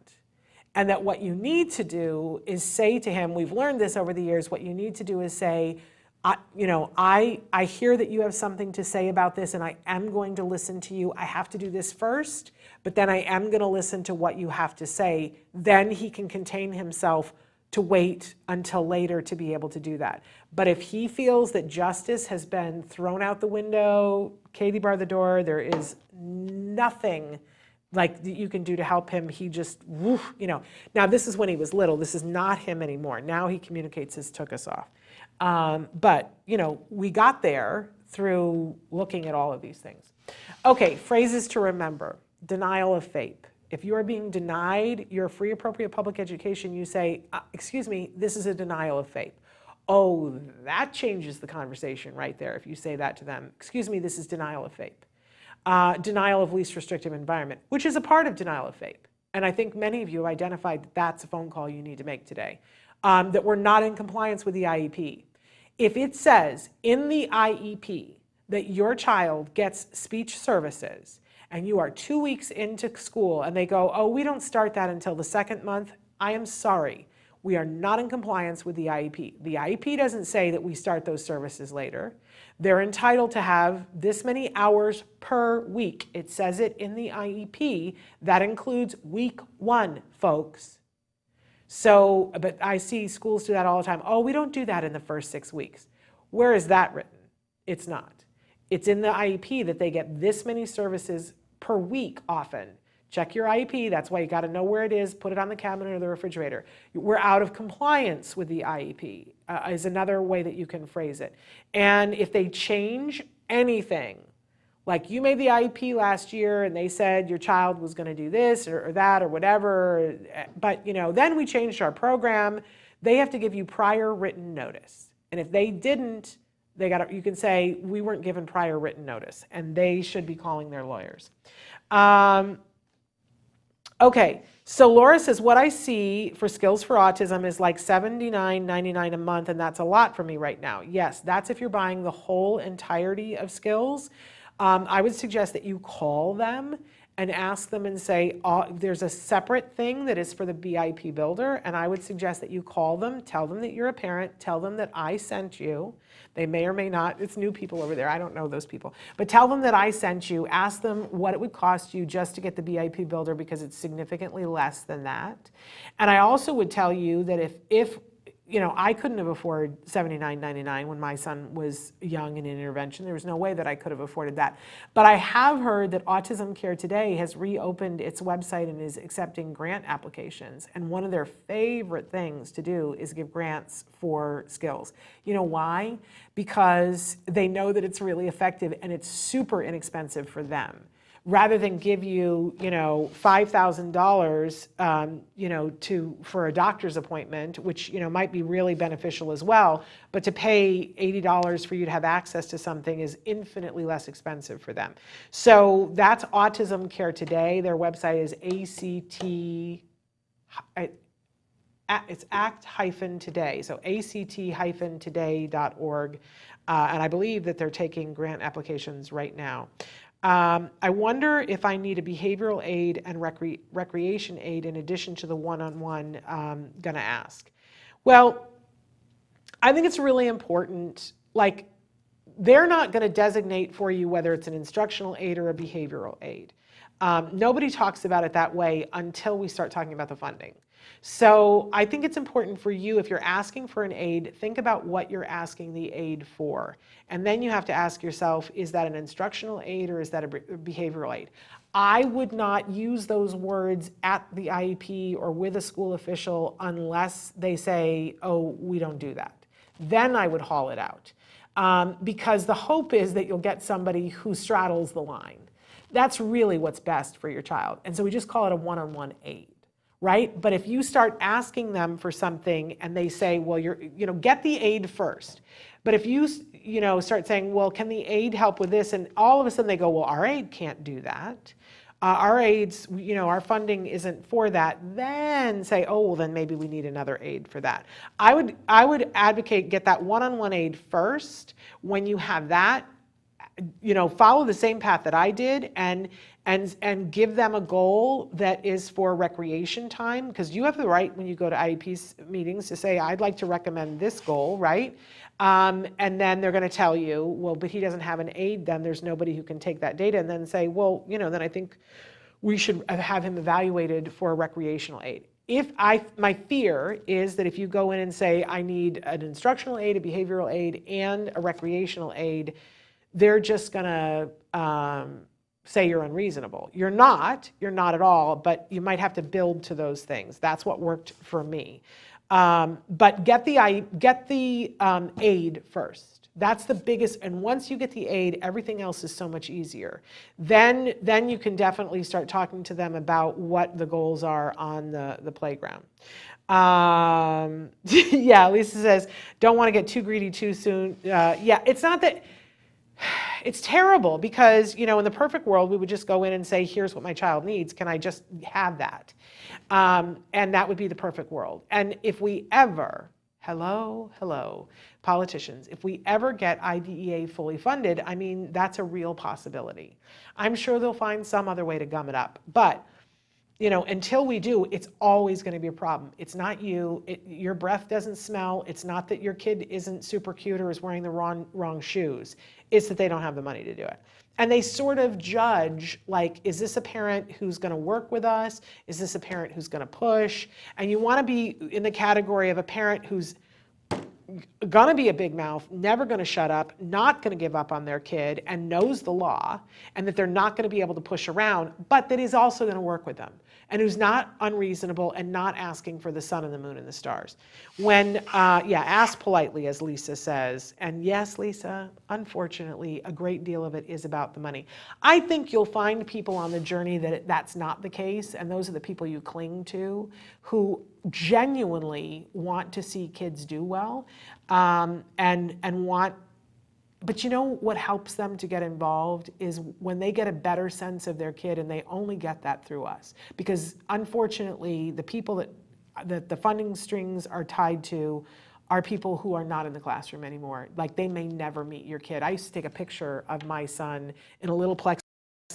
And that what you need to do is say to him, we've learned this over the years, what you need to do is say, I hear that you have something to say about this, and I am going to listen to you. I have to do this first, but then I am going to listen to what you have to say. Then he can contain himself to wait until later to be able to do that. But if he feels that justice has been thrown out the window, Katie bar the door, there is nothing like that you can do to help him. He just, Now this is when he was little. This is not him anymore. Now he communicates his took us off. But we got there through looking at all of these things. Okay, phrases to remember. Denial of FAPE. If you are being denied your free appropriate public education, you say, excuse me, this is a denial of FAPE. Oh, that changes the conversation right there if you say that to them. Excuse me, this is denial of FAPE. Denial of least restrictive environment, which is a part of denial of FAPE. And I think many of you have identified that that's a phone call you need to make today. That we're not in compliance with the IEP. If it says in the IEP that your child gets speech services and you are 2 weeks into school and they go, oh, we don't start that until the second month, I am sorry. We are not in compliance with the IEP. The IEP doesn't say that we start those services later. They're entitled to have this many hours per week. It says it in the IEP. That includes week 1, folks. So, but I see schools do that all the time. Oh, we don't do that in the first 6 weeks. Where is that written? It's not. It's in the IEP that they get this many services per week often. Check your IEP. That's why you got to know where it is. Put it on the cabinet or the refrigerator. We're out of compliance with the IEP is another way that you can phrase it. And if they change anything, like you made the IEP last year and they said your child was going to do this or that or whatever, but then we changed our program, they have to give you prior written notice. And if they didn't, you can say we weren't given prior written notice, and they should be calling their lawyers. Okay, So Laura says, what I see for Skills for Autism is like $79.99 a month, and that's a lot for me right now. Yes, that's if you're buying the whole entirety of Skills. I would suggest that you call them and ask them and say, there's a separate thing that is for the BIP builder, and I would suggest that you call them, tell them that you're a parent, tell them that I sent you. They may or may not, it's new people over there, I don't know those people. But tell them that I sent you, ask them what it would cost you just to get the BIP builder because it's significantly less than that. And I also would tell you that if you know, I couldn't have afforded $79.99 when my son was young and in intervention. There was no way that I could have afforded that. But I have heard that Autism Care Today has reopened its website and is accepting grant applications. And one of their favorite things to do is give grants for Skills. You know why? Because they know that it's really effective and it's super inexpensive for them. Rather than give you, you know, $5,000, you know, for a doctor's appointment, which, you know, might be really beneficial as well, but to pay $80 for you to have access to something is infinitely less expensive for them. So that's Autism Care Today. Their website is it's ACT-Today, so ACT-today.org, and I believe that they're taking grant applications right now. I wonder if I need a behavioral aid and recreation aid in addition to the one-on-one gonna ask. Well, I think it's really important, like they're not gonna designate for you whether it's an instructional aid or a behavioral aid. Nobody talks about it that way until we start talking about the funding. So I think it's important for you, if you're asking for an aid, think about what you're asking the aid for. And then you have to ask yourself, is that an instructional aid or is that a behavioral aid? I would not use those words at the IEP or with a school official unless they say, oh, we don't do that. Then I would haul it out. Because the hope is that you'll get somebody who straddles the line. That's really what's best for your child. And so we just call it a one-on-one aid. Right? But if you start asking them for something and they say, well, get the aid first. But if you start saying, well, can the aid help with this? And all of a sudden they go, well, our aid can't do that. Our aids, our funding isn't for that. Then say, oh, well, then maybe we need another aid for that. I would advocate get that one-on-one aid first. When you have that, follow the same path that I did and give them a goal that is for recreation time, because you have the right when you go to IEP meetings to say, I'd like to recommend this goal, right? And then they're going to tell you, well, but he doesn't have an aid, then there's nobody who can take that data, and then say, well, then I think we should have him evaluated for a recreational aid. My fear is that if you go in and say, I need an instructional aid, a behavioral aid, and a recreational aid, they're just going to say you're unreasonable. You're not at all, but you might have to build to those things. That's what worked for me. But get the aid first. That's the biggest, and once you get the aid, everything else is so much easier. Then you can definitely start talking to them about what the goals are on the playground. Yeah, Lisa says, don't want to get too greedy too soon. Yeah, it's not that. It's terrible because, in the perfect world, we would just go in and say, here's what my child needs. Can I just have that? And that would be the perfect world. And if we ever, hello, politicians, if we ever get IDEA fully funded, I mean, that's a real possibility. I'm sure they'll find some other way to gum it up. But until we do, it's always going to be a problem. It's not you. Your breath doesn't smell. It's not that your kid isn't super cute or is wearing the wrong shoes. It's that they don't have the money to do it. And they sort of judge, like, is this a parent who's going to work with us? Is this a parent who's going to push? And you want to be in the category of a parent who's going to be a big mouth, never going to shut up, not going to give up on their kid, and knows the law, and that they're not going to be able to push around, but that is also going to work with them, and who's not unreasonable and not asking for the sun and the moon and the stars. Ask politely, as Lisa says. And yes, Lisa, unfortunately, a great deal of it is about the money. I think you'll find people on the journey that that's not the case, and those are the people you cling to, who genuinely want to see kids do well, and want But you know what helps them to get involved is when they get a better sense of their kid, and they only get that through us. Because unfortunately, the people that the funding strings are tied to are people who are not in the classroom anymore. Like, they may never meet your kid. I used to take a picture of my son in a little plexi,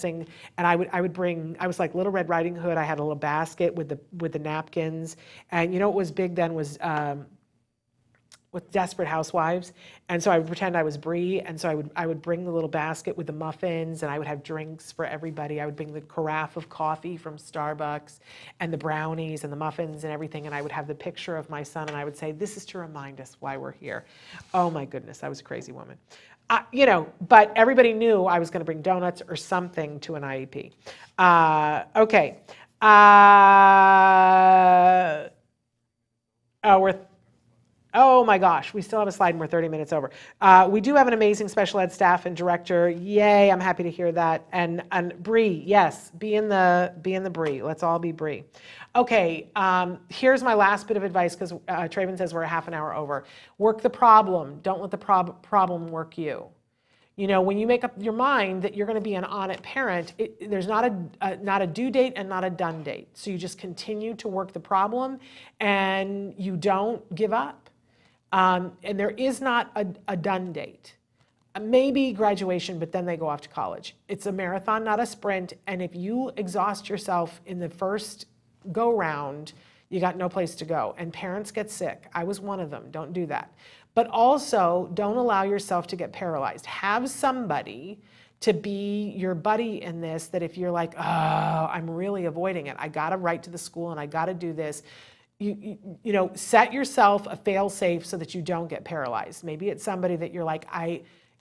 and I would bring, I was like Little Red Riding Hood. I had a little basket with the napkins, and you know what was big then was with Desperate Housewives, and so I would pretend I was Brie, and so I would bring the little basket with the muffins, and I would have drinks for everybody. I would bring the carafe of coffee from Starbucks, and the brownies and the muffins and everything, and I would have the picture of my son, and I would say, "This is to remind us why we're here." Oh my goodness, I was a crazy woman. You know, but everybody knew I was going to bring donuts or something to an IEP. Okay. Oh my gosh, we still have a slide and we're 30 minutes over. We do have an amazing special ed staff and director. Yay, I'm happy to hear that. And Bree, yes, be in the Bree. Let's all be Bree. Okay, here's my last bit of advice, because Traven says we're a half an hour over. Work the problem. Don't let the problem work you. You know, when you make up your mind that you're going to be an on-it parent, there's not a due date and not a done date. So you just continue to work the problem, and you don't give up. And there is not a done date. Maybe graduation, but then they go off to college. It's a marathon, not a sprint. And if you exhaust yourself in the first go round, you got no place to go. And parents get sick. I was one of them. Don't do that. But also, don't allow yourself to get paralyzed. Have somebody to be your buddy in this, that if you're like, oh, I'm really avoiding it, I got to write to the school and I got to do this. You know, set yourself a fail-safe so that you don't get paralyzed. Maybe it's somebody that you're like,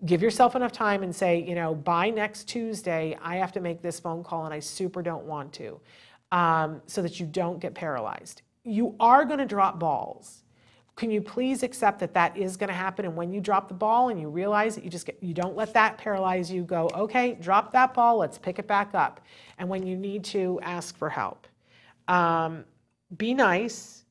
give yourself enough time and say, you know, by next Tuesday, I have to make this phone call and I super don't want to, so that you don't get paralyzed. You are going to drop balls. Can you please accept that that is going to happen? And when you drop the ball and you realize that you don't let that paralyze you, go, okay, drop that ball, let's pick it back up. And when you need to, ask for help. Be nice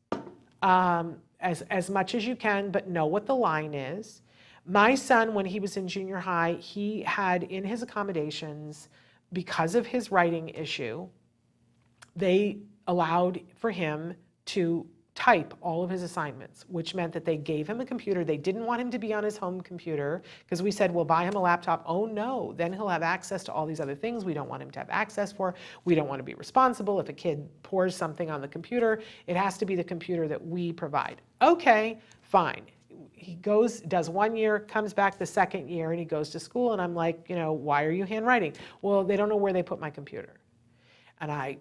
as much as you can, but know what the line is. My son, when he was in junior high, he had in his accommodations, because of his writing issue, they allowed for him to type all of his assignments, which meant that they gave him a computer. They didn't want him to be on his home computer, because we said, we'll buy him a laptop. Oh no, then he'll have access to all these other things we don't want him to have access for. We don't want to be responsible. If a kid pours something on the computer, it has to be the computer that we provide. Okay, fine. He goes, does 1 year, comes back the second year, and he goes to school, and I'm like, you know, why are you handwriting? Well, they don't know where they put my computer. And I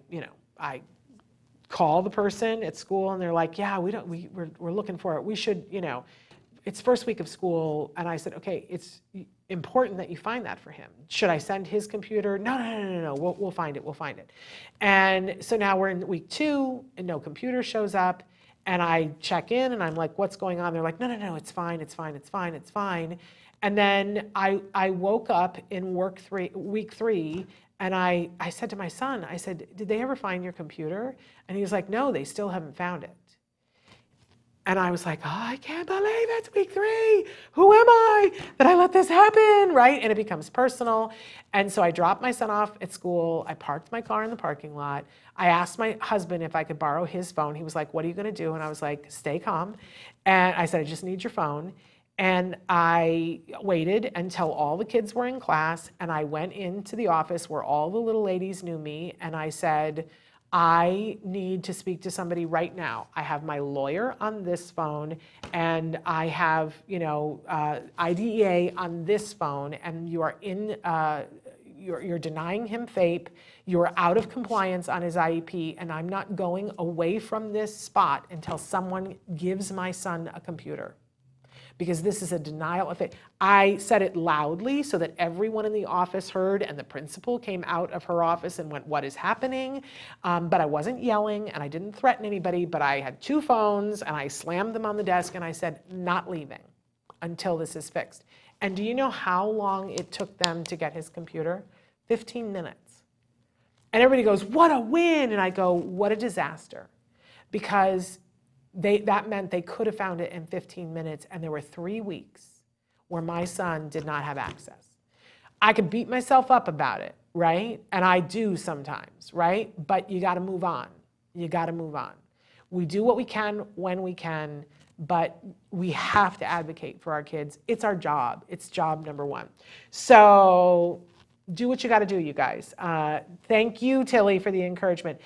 call the person at school, and they're like, yeah, we're looking for it. We should, you know, it's first week of school. And I said, okay, it's important that you find that for him. Should I send his computer? No. We'll find it. We'll find it. And so now we're in week 2 and no computer shows up. And I check in and I'm like, what's going on? They're like, no, it's fine. And then I woke up in week 3. And I said to my son, I said, did they ever find your computer? And he was like, no, they still haven't found it. And I was like, oh, I can't believe it's week 3. Who am I that I let this happen, right? And it becomes personal. And so I dropped my son off at school. I parked my car in the parking lot. I asked my husband if I could borrow his phone. He was like, what are you going to do? And I was like, stay calm. And I said, I just need your phone. And I waited until all the kids were in class, and I went into the office where all the little ladies knew me, and I said, I need to speak to somebody right now. I have my lawyer on this phone, and I have, IDEA on this phone, and you are you're denying him FAPE, you're out of compliance on his IEP, and I'm not going away from this spot until someone gives my son a computer. Because this is a denial of it. I said it loudly so that everyone in the office heard, and the principal came out of her office and went, what is happening? But I wasn't yelling, and I didn't threaten anybody, but I had 2 phones, and I slammed them on the desk, and I said, not leaving until this is fixed. And do you know how long it took them to get his computer? 15 minutes. And everybody goes, what a win! And I go, what a disaster. Because that meant they could have found it in 15 minutes, and there were 3 weeks where my son did not have access. I could beat myself up about it, right? And I do sometimes, right? But you got to move on. You got to move on. We do what we can when we can, but we have to advocate for our kids. It's our job. It's job number one. So do what you got to do, you guys. Thank you, Tilly, for the encouragement.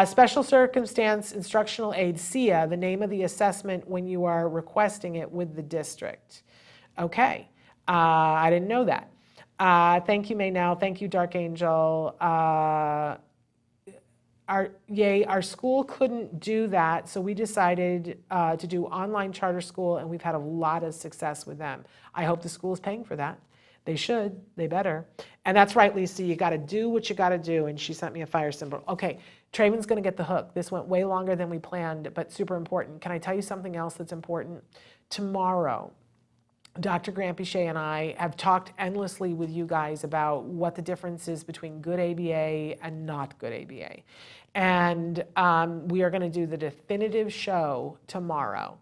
Special circumstance instructional aid, SIA, the name of the assessment when you are requesting it with the district. Okay, I didn't know that. Thank you, Maynell. Thank you, Dark Angel. Our school couldn't do that, so we decided to do online charter school, and we've had a lot of success with them. I hope the school is paying for that. They should, they better. And that's right, Lisa, you gotta do what you gotta do, and she sent me a fire symbol. Okay, Trayvon's gonna get the hook. This went way longer than we planned, but super important. Can I tell you something else that's important? Tomorrow, Dr. Grampiche and I have talked endlessly with you guys about what the difference is between good ABA and not good ABA. And we are going to do the definitive show tomorrow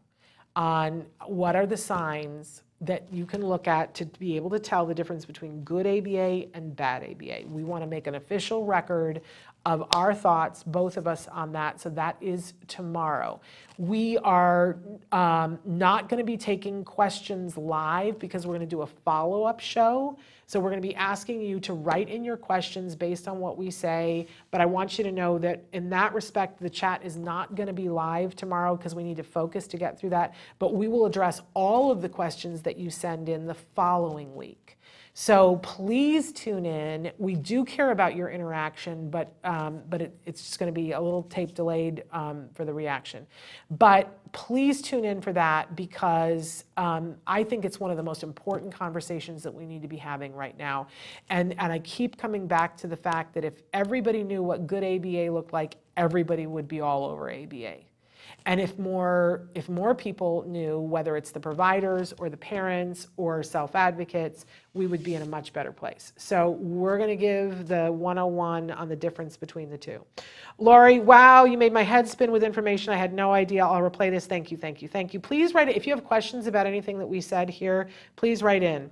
on what are the signs that you can look at to be able to tell the difference between good ABA and bad ABA. We want to make an official record of our thoughts, both of us, on that. So that is tomorrow. We are not going to be taking questions live because we're going to do a follow-up show. So we're going to be asking you to write in your questions based on what we say. But I want you to know that in that respect, the chat is not going to be live tomorrow because we need to focus to get through that. But we will address all of the questions that you send in the following week. So please tune in. We do care about your interaction, but it's just going to be a little tape delayed for the reaction. But please tune in for that because I think it's one of the most important conversations that we need to be having right now. And I keep coming back to the fact that if everybody knew what good ABA looked like, everybody would be all over ABA. And if more people knew, whether it's the providers or the parents or self-advocates, we would be in a much better place. So we're going to give the 101 on the difference between the two. Lori, wow, you made my head spin with information. I had no idea. I'll replay this. Thank you, thank you, thank you. Please write it. If you have questions about anything that we said here, please write in.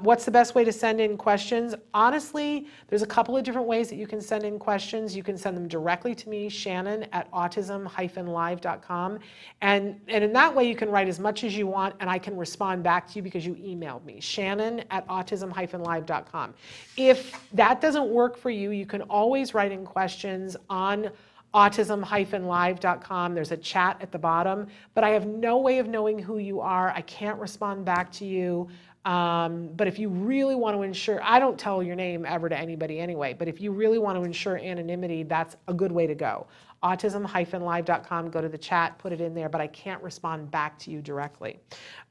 What's the best way to send in questions? Honestly, there's a couple of different ways that you can send in questions. You can send them directly to me, Shannon at autism-live.com. And in that way, you can write as much as you want, and I can respond back to you because you emailed me, Shannon at autism-live.com. If that doesn't work for you, you can always write in questions on autism-live.com. There's a chat at the bottom, but I have no way of knowing who you are. I can't respond back to you. But if you really want to ensure, I don't tell your name ever to anybody anyway, but if you really want to ensure anonymity, that's a good way to go. Autism-live.com, go to the chat, put it in there, but I can't respond back to you directly.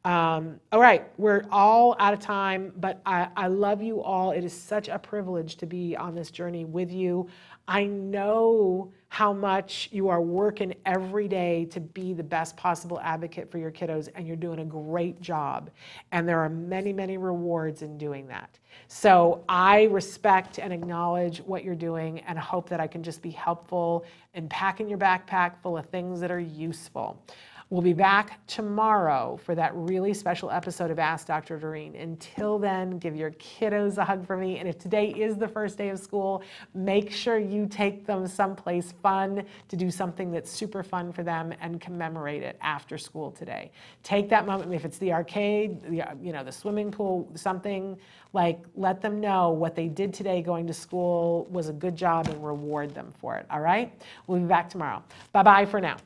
All right, we're all out of time, but I love you all. It is such a privilege to be on this journey with you. I know how much you are working every day to be the best possible advocate for your kiddos, and you're doing a great job. And there are many, many rewards in doing that. So I respect and acknowledge what you're doing and hope that I can just be helpful in packing your backpack full of things that are useful. We'll be back tomorrow for that really special episode of Ask Dr. Doreen. Until then, give your kiddos a hug for me. And if today is the first day of school, make sure you take them someplace fun to do something that's super fun for them and commemorate it after school today. Take that moment, if it's the arcade, the swimming pool, something, like let them know what they did today going to school was a good job and reward them for it, all right? We'll be back tomorrow. Bye-bye for now.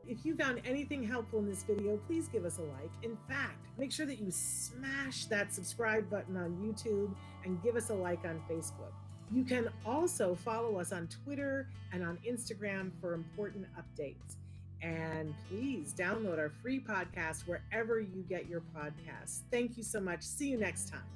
If you found anything helpful in this video, please give us a like. In fact, make sure that you smash that subscribe button on YouTube and give us a like on Facebook. You can also follow us on Twitter and on Instagram for important updates. And please download our free podcast wherever you get your podcasts. Thank you so much. See you next time.